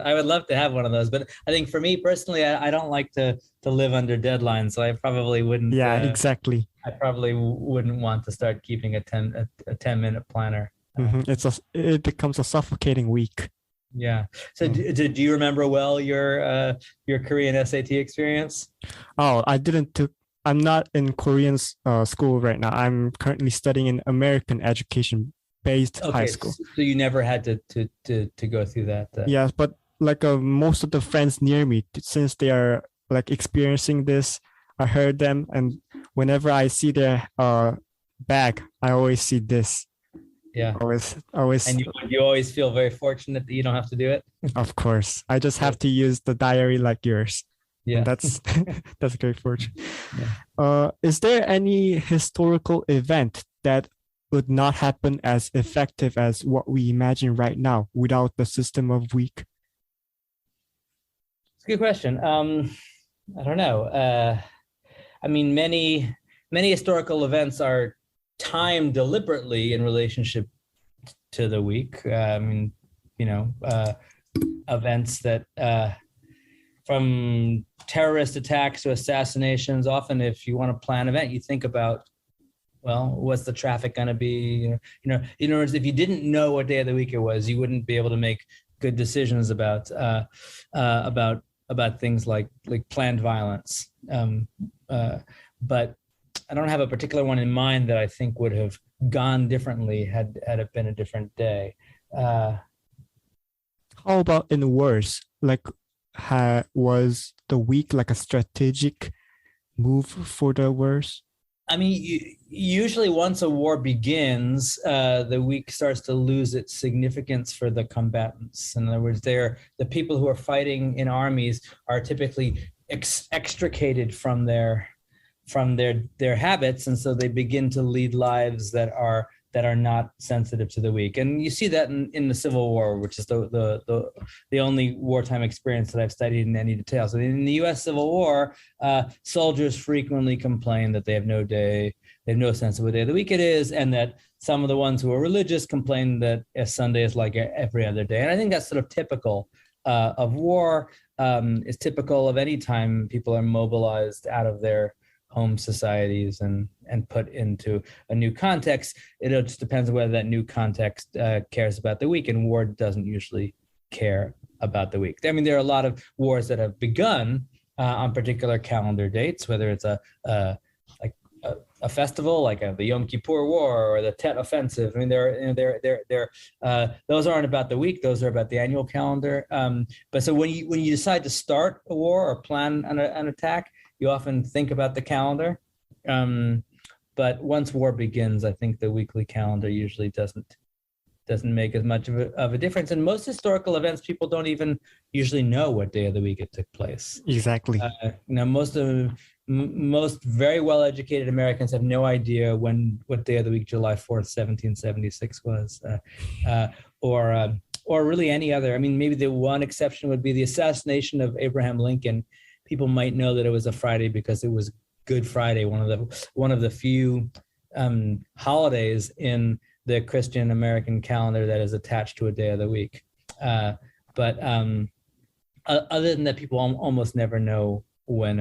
S2: I would love to have one of those. But I think for me personally, I don't like to live under deadlines, so I probably wouldn't.
S1: Yeah, exactly.
S2: I probably wouldn't want to start keeping a 10-minute planner.
S1: It becomes a suffocating week.
S2: Yeah. So do you remember well your Korean SAT experience?
S1: Oh, I'm not in Korean school right now. I'm currently studying in American education based high school.
S2: So you never had to go through that.
S1: Yes, but like most of the friends near me, since they are like experiencing this, I heard them, and whenever I see their bag, I always see this.
S2: Yeah.
S1: Always.
S2: And you always feel very fortunate that you don't have to do it.
S1: Of course. I just have to use the diary like yours.
S2: Yeah.
S1: And that's great fortune. Yeah. Is there any historical event that would not happen as effective as what we imagine right now without the system of week?
S2: It's a good question. I don't know. I mean, many historical events are timed deliberately in relationship to the week. I mean, events that from terrorist attacks to assassinations, often if you want to plan an event, you think about, well, what's the traffic going to be? In other words, if you didn't know what day of the week it was, you wouldn't be able to make good decisions about things like planned violence. But I don't have a particular one in mind that I think would have gone differently had it been a different day.
S1: How about in worse? Like, was the week like a strategic move for the worse?
S2: I mean, usually once a war begins, the week starts to lose its significance for the combatants. In other words, the people who are fighting in armies are typically extricated from their habits, and so they begin to lead lives that are not sensitive to the week. And you see that in the Civil War, which is the only wartime experience that I've studied in any detail. So in the U.S. Civil War, soldiers frequently complain that they have no sense of what day of the week it is, and that some of the ones who are religious complain that a Sunday is like every other day. And I think that's sort of typical of war. Is typical of any time people are mobilized out of their home societies and put into a new context. It just depends on whether that new context cares about the week, and war doesn't usually care about the week. I mean, there are a lot of wars that have begun on particular calendar dates, whether it's a festival like the Yom Kippur War or the Tet Offensive. I mean, those aren't about the week; those are about the annual calendar. But so when you decide to start a war or plan an attack, you often think about the calendar. But once war begins, I think the weekly calendar usually doesn't make as much of a difference. And most historical events, people don't even usually know what day of the week it took place.
S1: Exactly.
S2: Most very well-educated Americans have no idea what day of the week July 4th, 1776 was, or really any other. I mean, maybe the one exception would be the assassination of Abraham Lincoln. People might know that it was a Friday because it was Good Friday, one of the few holidays in the Christian American calendar that is attached to a day of the week. But other than that, people almost never know when.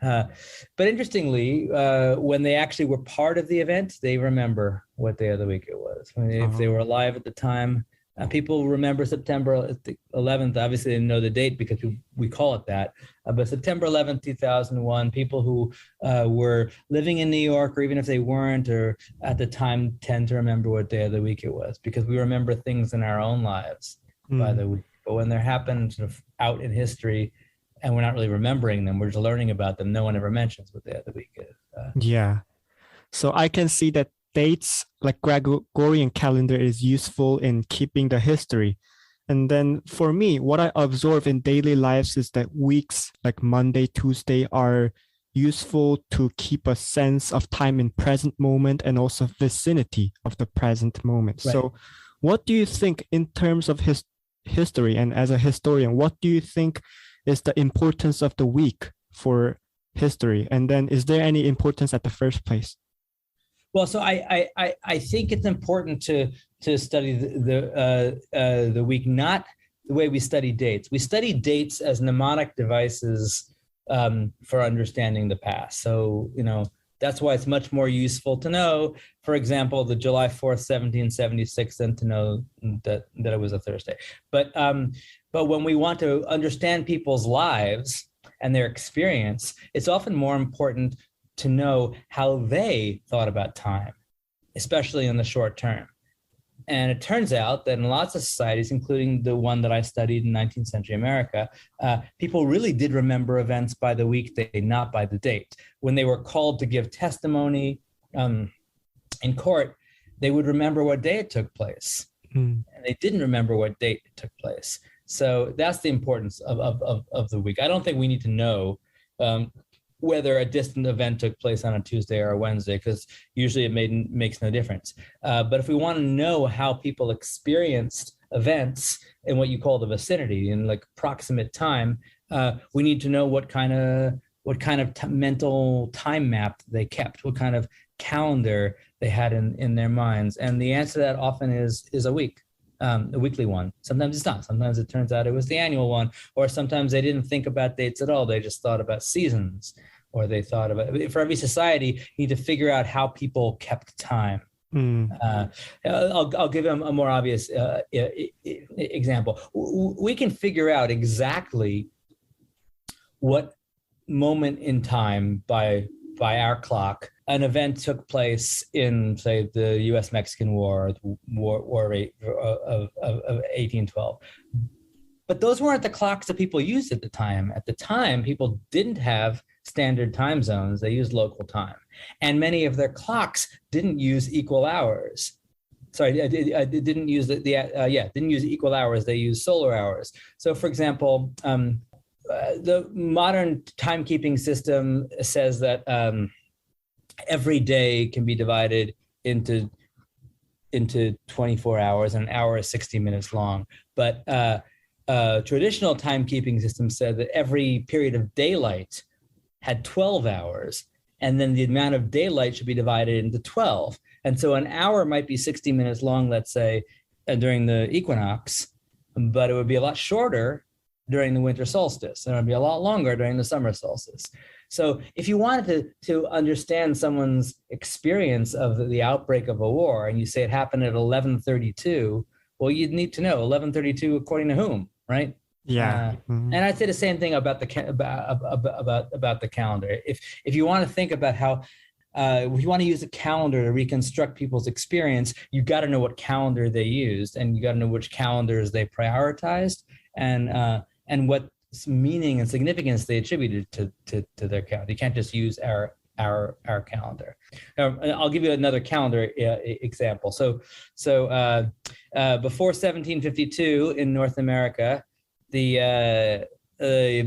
S2: But interestingly, when they actually were part of the event, they remember what day of the week it was. I mean, if they were alive at the time. People remember September 11th. Obviously, they didn't know the date because we call it that. But September 11th, 2001, people who were living in New York, or even if they weren't, or at the time, tend to remember what day of the week it was, because we remember things in our own lives by the week. But when they're happened sort of out in history, and we're not really remembering them, we're just learning about them, no one ever mentions what day of the week is.
S1: Yeah. So I can see that dates like Gregorian calendar is useful in keeping the history. And then for me, what I observe in daily lives is that weeks like Monday, Tuesday are useful to keep a sense of time in present moment and also vicinity of the present moment. Right. So what do you think in terms of history, and as a historian, what do you think is the importance of the week for history? And then is there any importance at the first place?
S2: Well, so I think it's important to study the week, not the way we study dates. We study dates as mnemonic devices for understanding the past. So, that's why it's much more useful to know, for example, the July 4th, 1776, than to know that it was a Thursday. But when we want to understand people's lives and their experience, it's often more important to know how they thought about time, especially in the short term. And it turns out that in lots of societies, including the one that I studied in 19th century America, people really did remember events by the weekday, not by the date. When they were called to give testimony in court, they would remember what day it took place. And they didn't remember what date it took place. So that's the importance of the week. I don't think we need to know whether a distant event took place on a Tuesday or a Wednesday, because usually it makes no difference. But if we want to know how people experienced events in what you call the vicinity, in like proximate time, we need to know what kind of mental time map they kept, what kind of calendar they had in their minds. And the answer to that often is a week. A weekly one. Sometimes it's not. Sometimes it turns out it was the annual one, or sometimes they didn't think about dates at all. They just thought about seasons, or they thought about, for every society, you need to figure out how people kept time. I'll give them a more obvious example. We can figure out exactly what moment in time by our clock an event took place in, say, the U.S.-Mexican War, War of 1812. But those weren't the clocks that people used at the time. At the time, people didn't have standard time zones. They used local time. And many of their clocks didn't use equal hours. Sorry, I didn't use didn't use equal hours. They used solar hours. So, for example, the modern timekeeping system says that every day can be divided into 24 hours, and an hour is 60 minutes long. But traditional timekeeping system said that every period of daylight had 12 hours, and then the amount of daylight should be divided into 12. And so an hour might be 60 minutes long, let's say, during the equinox, but it would be a lot shorter during the winter solstice, and it would be a lot longer during the summer solstice. So if you wanted to understand someone's experience of the outbreak of a war, and you say it happened at 11:32, well, you'd need to know 11:32 according to whom, right?
S1: Yeah.
S2: And I'd say the same thing about the calendar. If you want to think about how, if you want to use a calendar to reconstruct people's experience, you got to know what calendar they used, and you got to know which calendars they prioritized, and what meaning and significance they attributed to their calendar. You can't just use our calendar. I'll give you another calendar example. So before 1752 in North America, the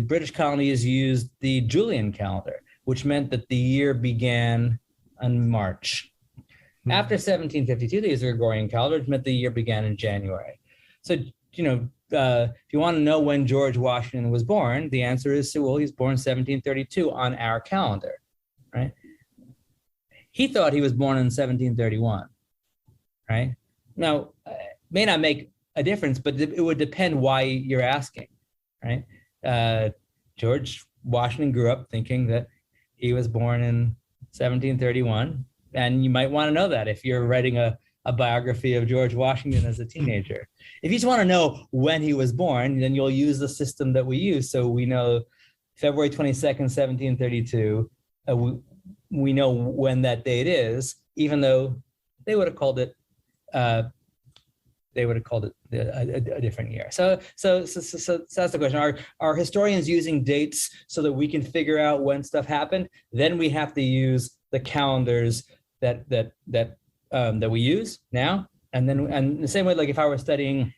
S2: British colonies used the Julian calendar, which meant that the year began in March. After 1752, they used the Gregorian calendar, which meant the year began in January. So, if you want to know when George Washington was born, the answer is, well, he's born 1732 on our calendar, right? He thought he was born in 1731, right? Now, may not make a difference, but it would depend why you're asking, right? George Washington grew up thinking that he was born in 1731, and you might want to know that if you're writing a biography of George Washington as a teenager. If you just want to know when he was born, then you'll use the system that we use. So we know February 22nd, 1732, we know when that date is, even though they would have called it a different year. So that's the question. Are historians using dates so that we can figure out when stuff happened? Then we have to use the calendars that we use now, and the same way, like if I were studying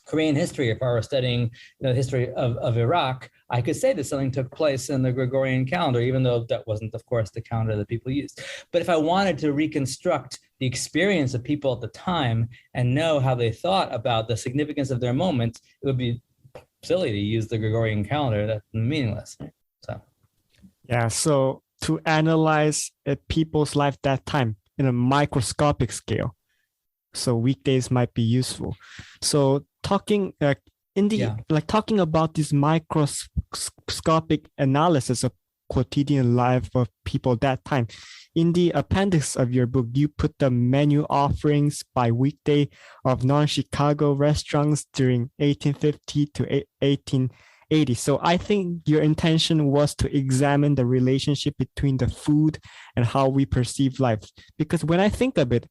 S2: Korean history, if I were studying the history of Iraq, I could say that something took place in the Gregorian calendar, even though that wasn't, of course, the calendar that people used. But if I wanted to reconstruct the experience of people at the time and know how they thought about the significance of their moment, it would be silly to use the Gregorian calendar. That's meaningless. So,
S1: yeah. So to analyze people's life that time in a microscopic scale, so weekdays might be useful. So talking talking about this microscopic analysis of quotidian life of people that time, in the appendix of your book, you put the menu offerings by weekday of non-Chicago restaurants during 1850 to 1880. So I think your intention was to examine the relationship between the food and how we perceive life. Because when I think of it,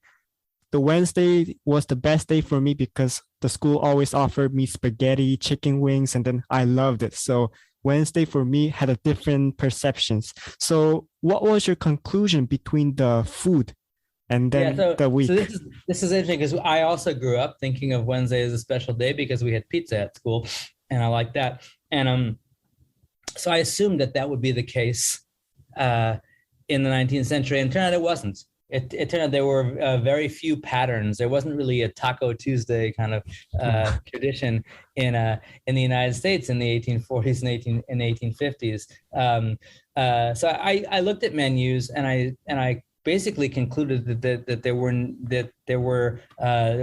S1: the Wednesday was the best day for me because the school always offered me spaghetti, chicken wings, and then I loved it. So Wednesday for me had a different perceptions. So what was your conclusion between the food and then the week?
S2: So this is interesting because I also grew up thinking of Wednesday as a special day because we had pizza at school, and I like that. And so I assumed that would be the case in the 19th century, and it turned out it wasn't. It turned out there were very few patterns. There wasn't really a Taco Tuesday kind of tradition in the United States in the 1840s and 1850s. So I looked at menus and I basically concluded that there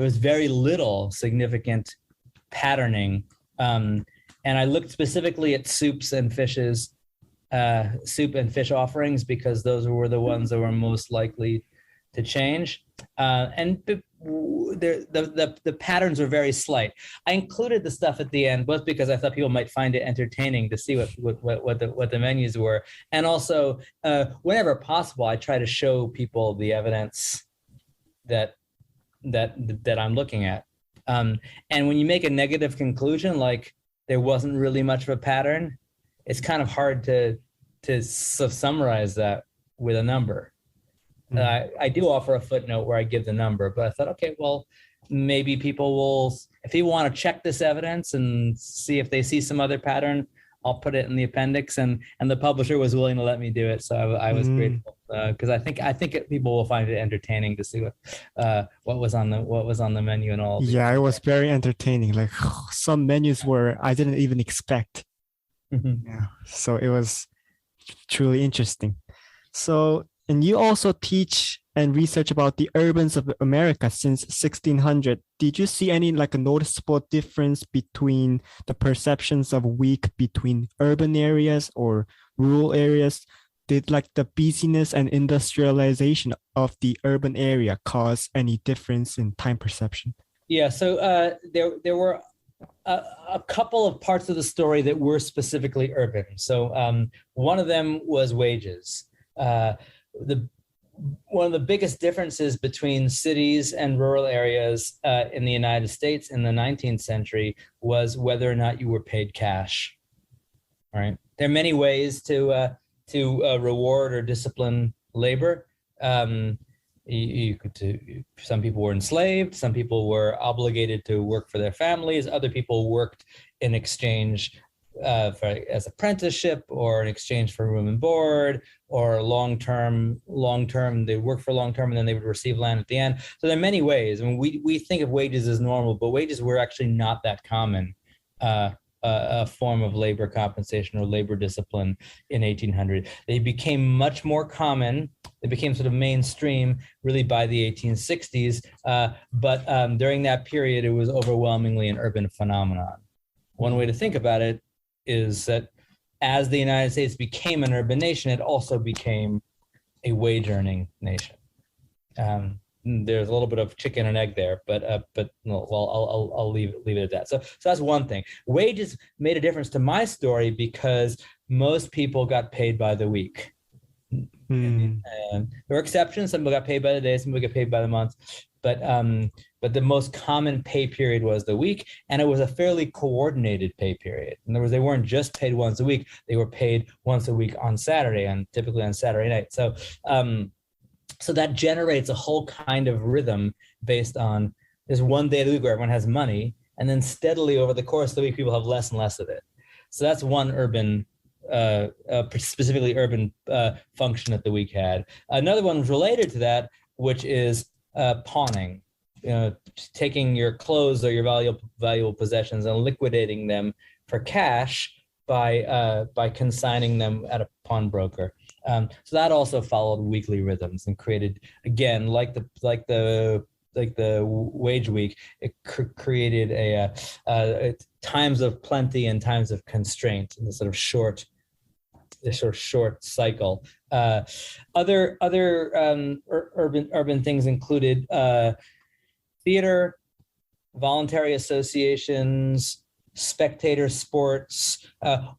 S2: was very little significant patterning. And I looked specifically at soups and fishes, soup and fish offerings, because those were the ones that were most likely to change, and the patterns are very slight. I included the stuff at the end both because I thought people might find it entertaining to see what the menus were, and also whenever possible, I try to show people the evidence that I'm looking at. And when you make a negative conclusion, like there wasn't really much of a pattern, it's kind of hard to to summarize that with a number.
S1: Mm.
S2: I do offer a footnote where I give the number, but I thought, okay, well, maybe people will, if you want to check this evidence and see if they see some other pattern, I'll put it in the appendix. And the publisher was willing to let me do it, so I was
S1: Mm.
S2: grateful, because I think people will find it entertaining to see what was on the menu and all of
S1: Yeah,
S2: these.
S1: it was very entertaining. Like some menus were I didn't even expect. Yeah, so it was truly interesting. So, and you also teach and research about the urbans of America since 1600. Did you see any like a noticeable difference between the perceptions of week between urban areas or rural areas? Did like the busyness and industrialization of the urban area cause any difference in time perception?
S2: Yeah, so there were a couple of parts of the story that were specifically urban. So one of them was wages. The One of the biggest differences between cities and rural areas in the United States in the 19th century was whether or not you were paid cash. All right, there are many ways to reward or discipline labor. You could, some people were enslaved, some people were obligated to work for their families, other people worked in exchange as apprenticeship or in exchange for room and board, or long-term, they work for long-term and then they would receive land at the end. So there are many ways. I mean, we think of wages as normal, but wages were actually not that common. A form of labor compensation or labor discipline in 1800. They became much more common. They became sort of mainstream really by the 1860s. But during that period, it was overwhelmingly an urban phenomenon. One way to think about it is that as the United States became an urban nation, it also became a wage earning nation. There's a little bit of chicken and egg there, but well, I'll leave it at that. So that's one thing. Wages made a difference to my story because most people got paid by the week. And there were exceptions. Some people got paid by the day, some people got paid by the month, but the most common pay period was the week, and it was a fairly coordinated pay period. In other words, they weren't just paid once a week; they were paid once a week on Saturday, and typically on Saturday night. So that generates a whole kind of rhythm based on there's one day of the week where everyone has money, and then steadily over the course of the week, people have less and less of it. So that's one urban, specifically urban function that the week had. Another one related to that, which is pawning, taking your clothes or your valuable possessions and liquidating them for cash by consigning them at a pawnbroker. So that also followed weekly rhythms and created, again, like the wage week, it created a times of plenty and times of constraint in this sort of short cycle. Other urban things included theater, voluntary associations, spectator sports,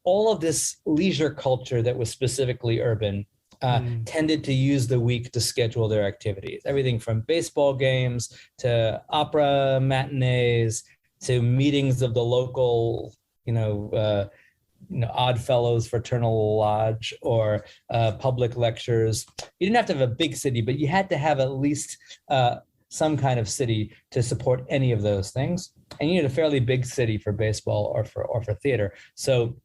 S2: all of this leisure culture that was specifically urban tended to use the week to schedule their activities. Everything from baseball games to opera matinees to meetings of the local, Odd Fellows Fraternal Lodge or public lectures. You didn't have to have a big city, but you had to have at least some kind of city to support any of those things. And you need a fairly big city for baseball or for theater. So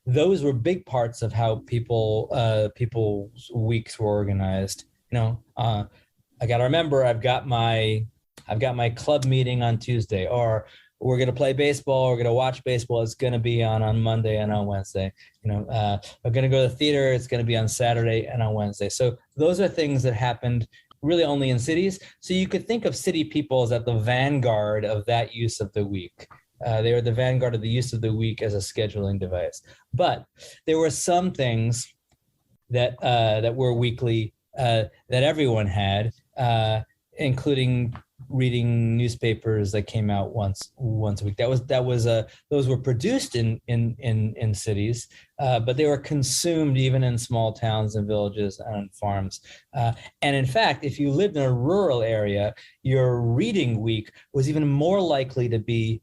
S2: those were big parts of how people's weeks were organized. I got to remember I've got my club meeting on Tuesday, or we're going to play baseball, we're going to watch baseball, it's going to be on Monday and on Wednesday. We're going to go to the theater, it's going to be on Saturday and on Wednesday. So those are things that happened really only in cities. So you could think of city people as at the vanguard of that use of the week. They were the vanguard of the use of the week as a scheduling device. But there were some things that were weekly that everyone had, including reading newspapers that came out once a week. Those were produced in cities, but they were consumed even in small towns and villages and on farms. And in fact, if you lived in a rural area, your reading week was even more likely to be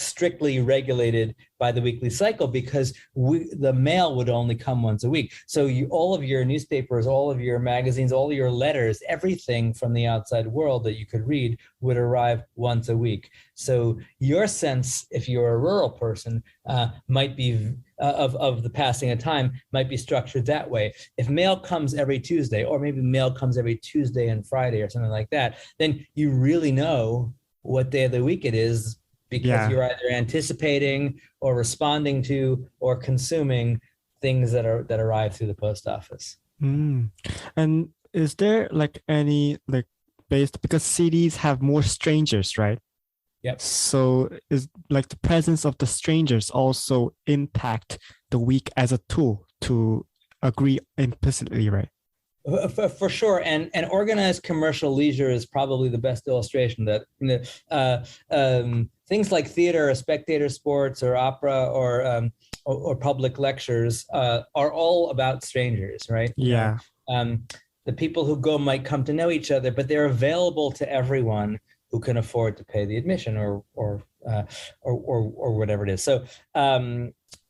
S2: strictly regulated by the weekly cycle because the mail would only come once a week. So all of your newspapers, all of your magazines, all of your letters, everything from the outside world that you could read would arrive once a week. So your sense, if you're a rural person, might be of the passing of time might be structured that way. If mail comes every Tuesday, or maybe mail comes every Tuesday and Friday or something like that, then you really know what day of the week it is, because you're either anticipating or responding to or consuming things that arrive through the post office.
S1: And is there like any like because cities have more strangers, right?
S2: Yep.
S1: So is like the presence of the strangers also impact the week as a tool to agree implicitly, right?
S2: For sure, and organized commercial leisure is probably the best illustration that things like theater or spectator sports or opera or public lectures are all about strangers, right?
S1: Yeah.
S2: The people who go might come to know each other, but they're available to everyone who can afford to pay the admission or whatever it is.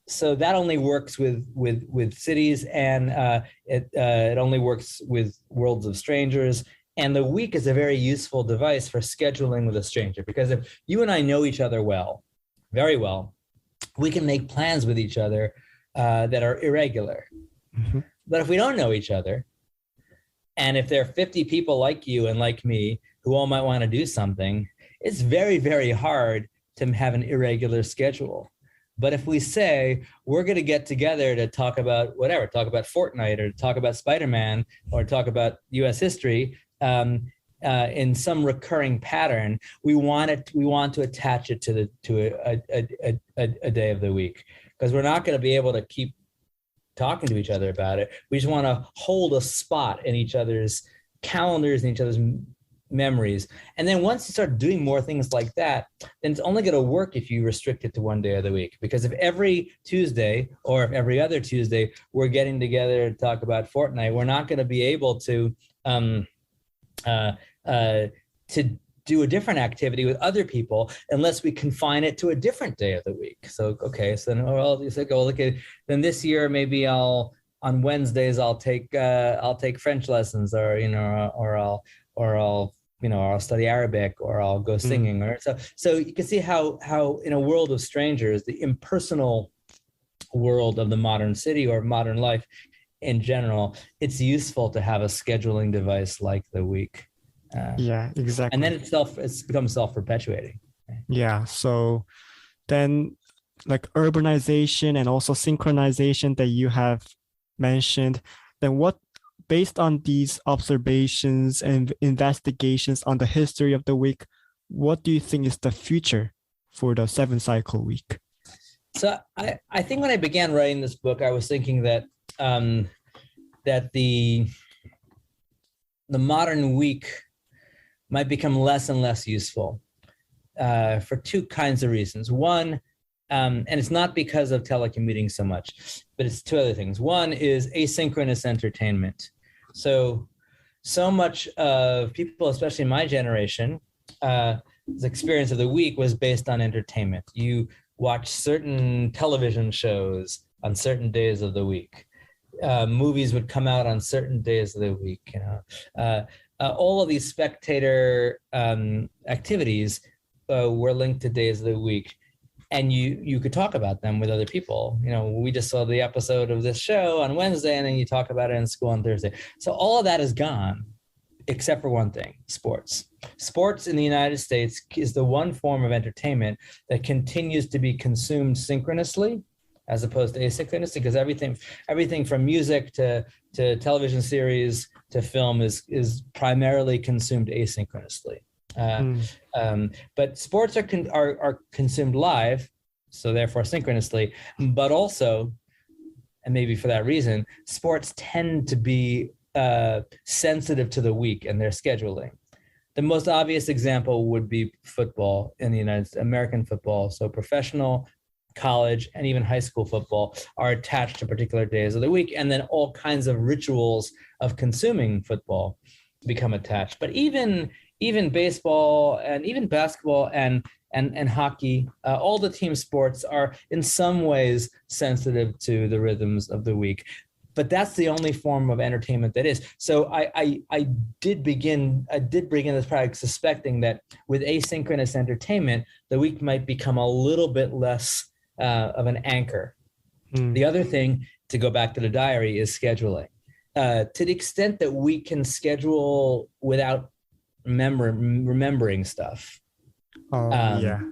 S2: So that only works with cities, and it only works with worlds of strangers. And the week is a very useful device for scheduling with a stranger, because if you and I know each other well, very well, we can make plans with each other that are irregular.
S1: Mm-hmm.
S2: But if we don't know each other, and if there are 50 people like you and like me who all might want to do something, it's very, very hard to have an irregular schedule. But if we say we're going to get together to talk about whatever, talk about Fortnite or talk about Spider-Man or talk about U.S. history in some recurring pattern, we want to attach it to a day of the week, because we're not going to be able to keep talking to each other about it. We just want to hold a spot in each other's calendars and each other's memories. And then once you start doing more things like that, then it's only going to work if you restrict it to one day of the week. Because if every Tuesday or if every other Tuesday we're getting together to talk about Fortnite, we're not going to be able to do a different activity with other people unless we confine it to a different day of the week. So then you say, okay, then this year maybe on Wednesdays I'll take French lessons, or I'll study Arabic, or I'll go singing, or so you can see how in a world of strangers, the impersonal world of the modern city or modern life in general, it's useful to have a scheduling device like the week.
S1: Yeah, exactly.
S2: And then it's become self-perpetuating.
S1: Yeah. So then like urbanization and also synchronization that you have mentioned, then based on these observations and investigations on the history of the week, what do you think is the future for the 7-cycle week?
S2: So I think when I began writing this book, I was thinking that that the modern week might become less and less useful for two kinds of reasons. One, and it's not because of telecommuting so much, but it's two other things. One is asynchronous entertainment. So much of people, especially my generation, the experience of the week was based on entertainment. You watch certain television shows on certain days of the week. Movies would come out on certain days of the week. All of these spectator activities were linked to days of the week, and you could talk about them with other people. We just saw the episode of this show on Wednesday, and then you talk about it in school on Thursday. So all of that is gone, except for one thing: sports. Sports in the United States is the one form of entertainment that continues to be consumed synchronously, as opposed to asynchronously, because everything from music to television series to film is primarily consumed asynchronously. But sports are consumed live, so therefore synchronously. But also, and maybe for that reason, sports tend to be sensitive to the week and their scheduling. The most obvious example would be football in the United States, American football. So professional, college, and even high school football are attached to particular days of the week, and then all kinds of rituals of consuming football become attached. But even baseball and even basketball and and hockey, all the team sports are in some ways sensitive to the rhythms of the week. But that's the only form of entertainment that is. So I did bring in this product suspecting that with asynchronous entertainment, the week might become a little bit less of an anchor. The other thing, to go back to the diary, is scheduling. To the extent that we can schedule without remembering stuff,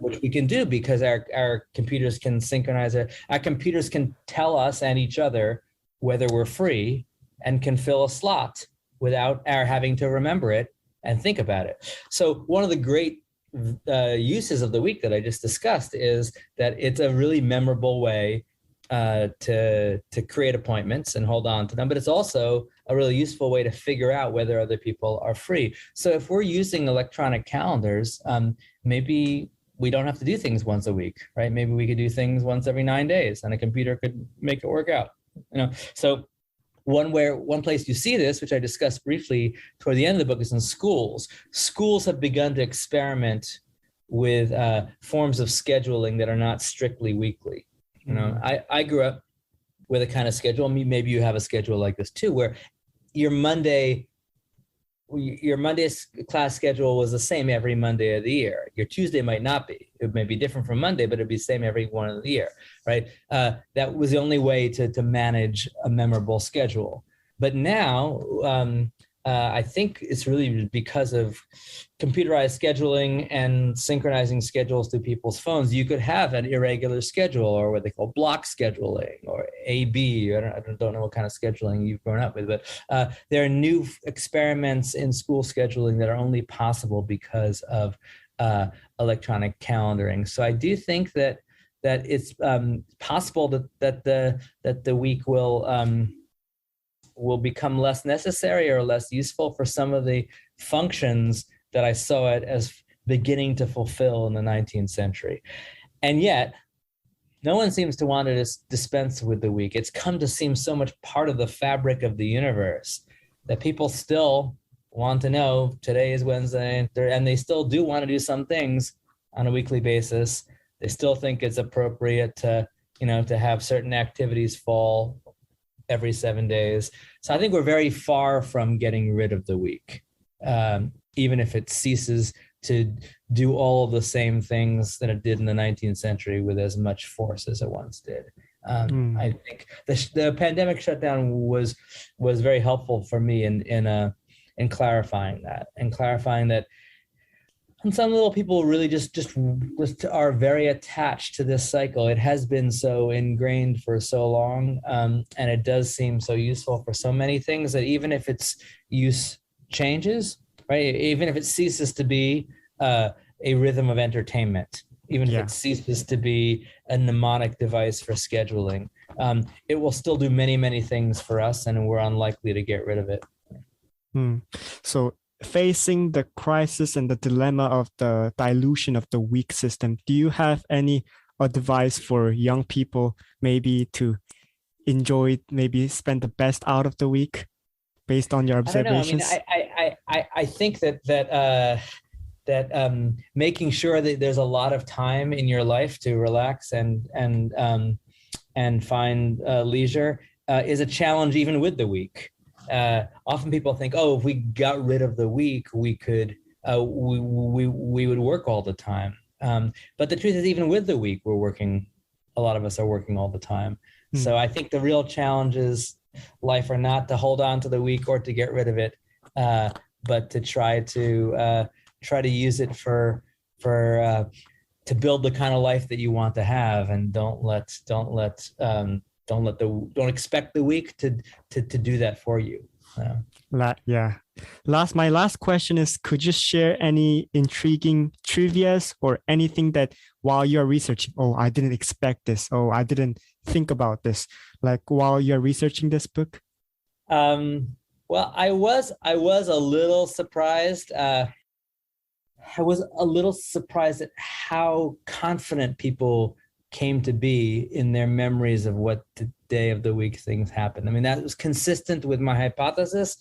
S2: which we can do because our computers can synchronize it. Our computers can tell us and each other whether we're free and can fill a slot without our having to remember it and think about it. So one of the great uses of the week that I just discussed is that it's a really memorable way to create appointments and hold on to them, but it's also a really useful way to figure out whether other people are free. So if we're using electronic calendars, maybe we don't have to do things once a week, right? Maybe we could do things once every 9 days and a computer could make it work out. So one place you see this, which I discussed briefly toward the end of the book, is in schools. Schools have begun to experiment with forms of scheduling that are not strictly weekly. I grew up with a kind of schedule. Maybe you have a schedule like this too, where your Monday's class schedule was the same every Monday of the year. Your Tuesday might not be. It may be different from Monday, but it'd be the same every one of the year, right? That was the only way to manage a memorable schedule. But now, I think it's really because of computerized scheduling and synchronizing schedules to people's phones. You could have an irregular schedule, or what they call block scheduling, or AB. I don't know what kind of scheduling you've grown up with, but there are new experiments in school scheduling that are only possible because of electronic calendaring. So I do think that it's possible that the week will become less necessary or less useful for some of the functions that I saw it as beginning to fulfill in the 19th century. And yet, no one seems to want to dispense with the week. It's come to seem so much part of the fabric of the universe that people still want to know today is Wednesday, and they still do want to do some things on a weekly basis. They still think it's appropriate to have certain activities fall every 7 days. So I think we're very far from getting rid of the week, even if it ceases to do all of the same things that it did in the 19th century with as much force as it once did. I think the pandemic shutdown was very helpful for me in clarifying that, and some little people really just are very attached to this cycle. It has been so ingrained for so long, and it does seem so useful for so many things that even if its use changes, right? Even if it ceases to be a rhythm of entertainment, even if it ceases to be a mnemonic device for scheduling, it will still do many, many things for us, and we're unlikely to get rid of it.
S1: So facing the crisis and the dilemma of the dilution of the week system, do you have any advice for young people maybe to enjoy, maybe spend the best out of the week based on your observations?
S2: I don't know. I think that making sure that there's a lot of time in your life to relax and find leisure is a challenge even with the week. Often people think, if we got rid of the week, we could we would work all the time. But the truth is, even with the week, a lot of us are working all the time. So I think the real challenges life are not to hold on to the week or to get rid of it, but to try to use it to build the kind of life that you want to have, and don't expect the week to do that for you.
S1: My last question is, could you share any intriguing trivias or anything that while you're researching, I didn't expect this, I didn't think about this, like while you're researching this book?
S2: Well, I was a little surprised. I was a little surprised at how confident people came to be in their memories of what the day of the week things happened. I mean, that was consistent with my hypothesis,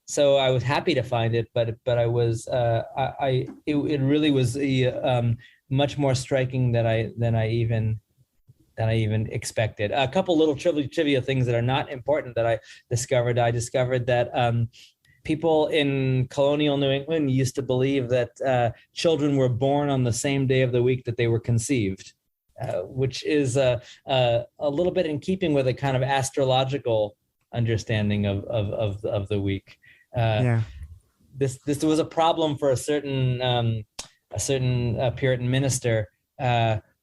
S2: so I was happy to find it. But I was it really was much more striking than I even expected. A couple little trivia things that are not important that I discovered. I discovered that people in colonial New England used to believe that children were born on the same day of the week that they were conceived, which is a little bit in keeping with a kind of astrological understanding of the week. This was a problem for a certain Puritan minister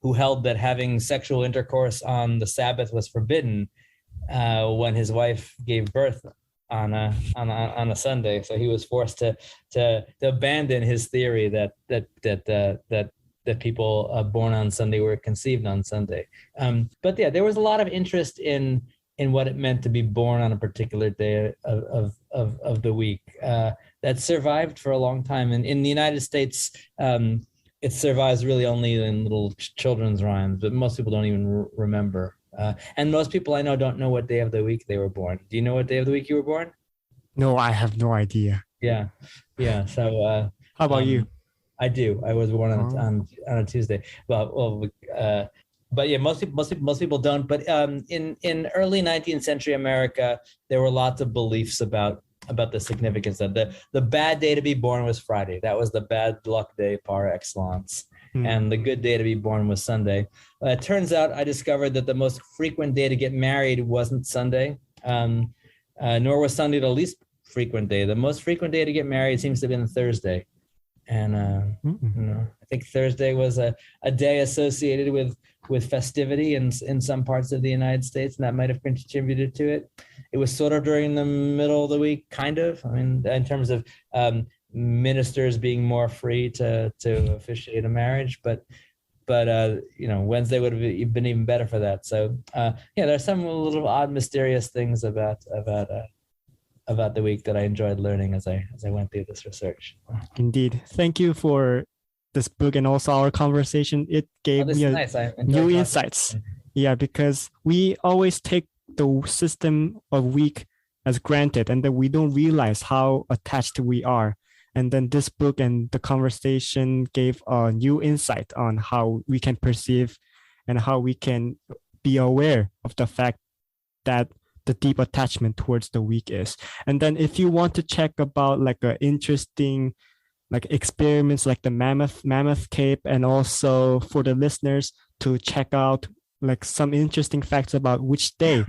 S2: who held that having sexual intercourse on the Sabbath was forbidden when his wife gave birth on a Sunday. So he was forced to abandon his theory that people born on Sunday were conceived on Sunday. But yeah, there was a lot of interest in what it meant to be born on a particular day of the week. That survived for a long time. And in the United States, it survives really only in little children's rhymes, but most people don't even remember. And most people I know don't know what day of the week they were born. Do you know what day of the week you were born?
S1: No, I have no idea.
S2: Yeah. So
S1: how about you?
S2: I do. I was born on a Tuesday. But yeah, most people don't. But in early 19th century America, there were lots of beliefs about the significance of the bad day to be born was Friday. That was the bad luck day par excellence. And the good day to be born was Sunday. It turns out I discovered that the most frequent day to get married wasn't Sunday, nor was Sunday the least frequent day. The most frequent day to get married seems to have been Thursday. And I think Thursday was a day associated with festivity in some parts of the United States, and that might have contributed to it. It was sort of during the middle of the week, kind of. I mean, in terms of ministers being more free to officiate a marriage, but Wednesday would have been even better for that. So there's some little odd, mysterious things about the week that I enjoyed learning as I went through this research.
S1: Indeed. Thank you for this book and also our conversation. It gave me new insights. Yeah, because we always take the system of week as granted, and then we don't realize how attached we are. And then this book and the conversation gave a new insight on how we can perceive and how we can be aware of the fact that the deep attachment towards the week is. And then if you want to check about like interesting like experiments like the mammoth cape, and also for the listeners to check out like some interesting facts about which day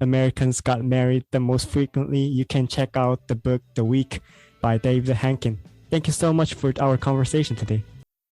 S1: Americans got married the most frequently, you can check out the book The Week by David Henkin. Thank you so much for our conversation today.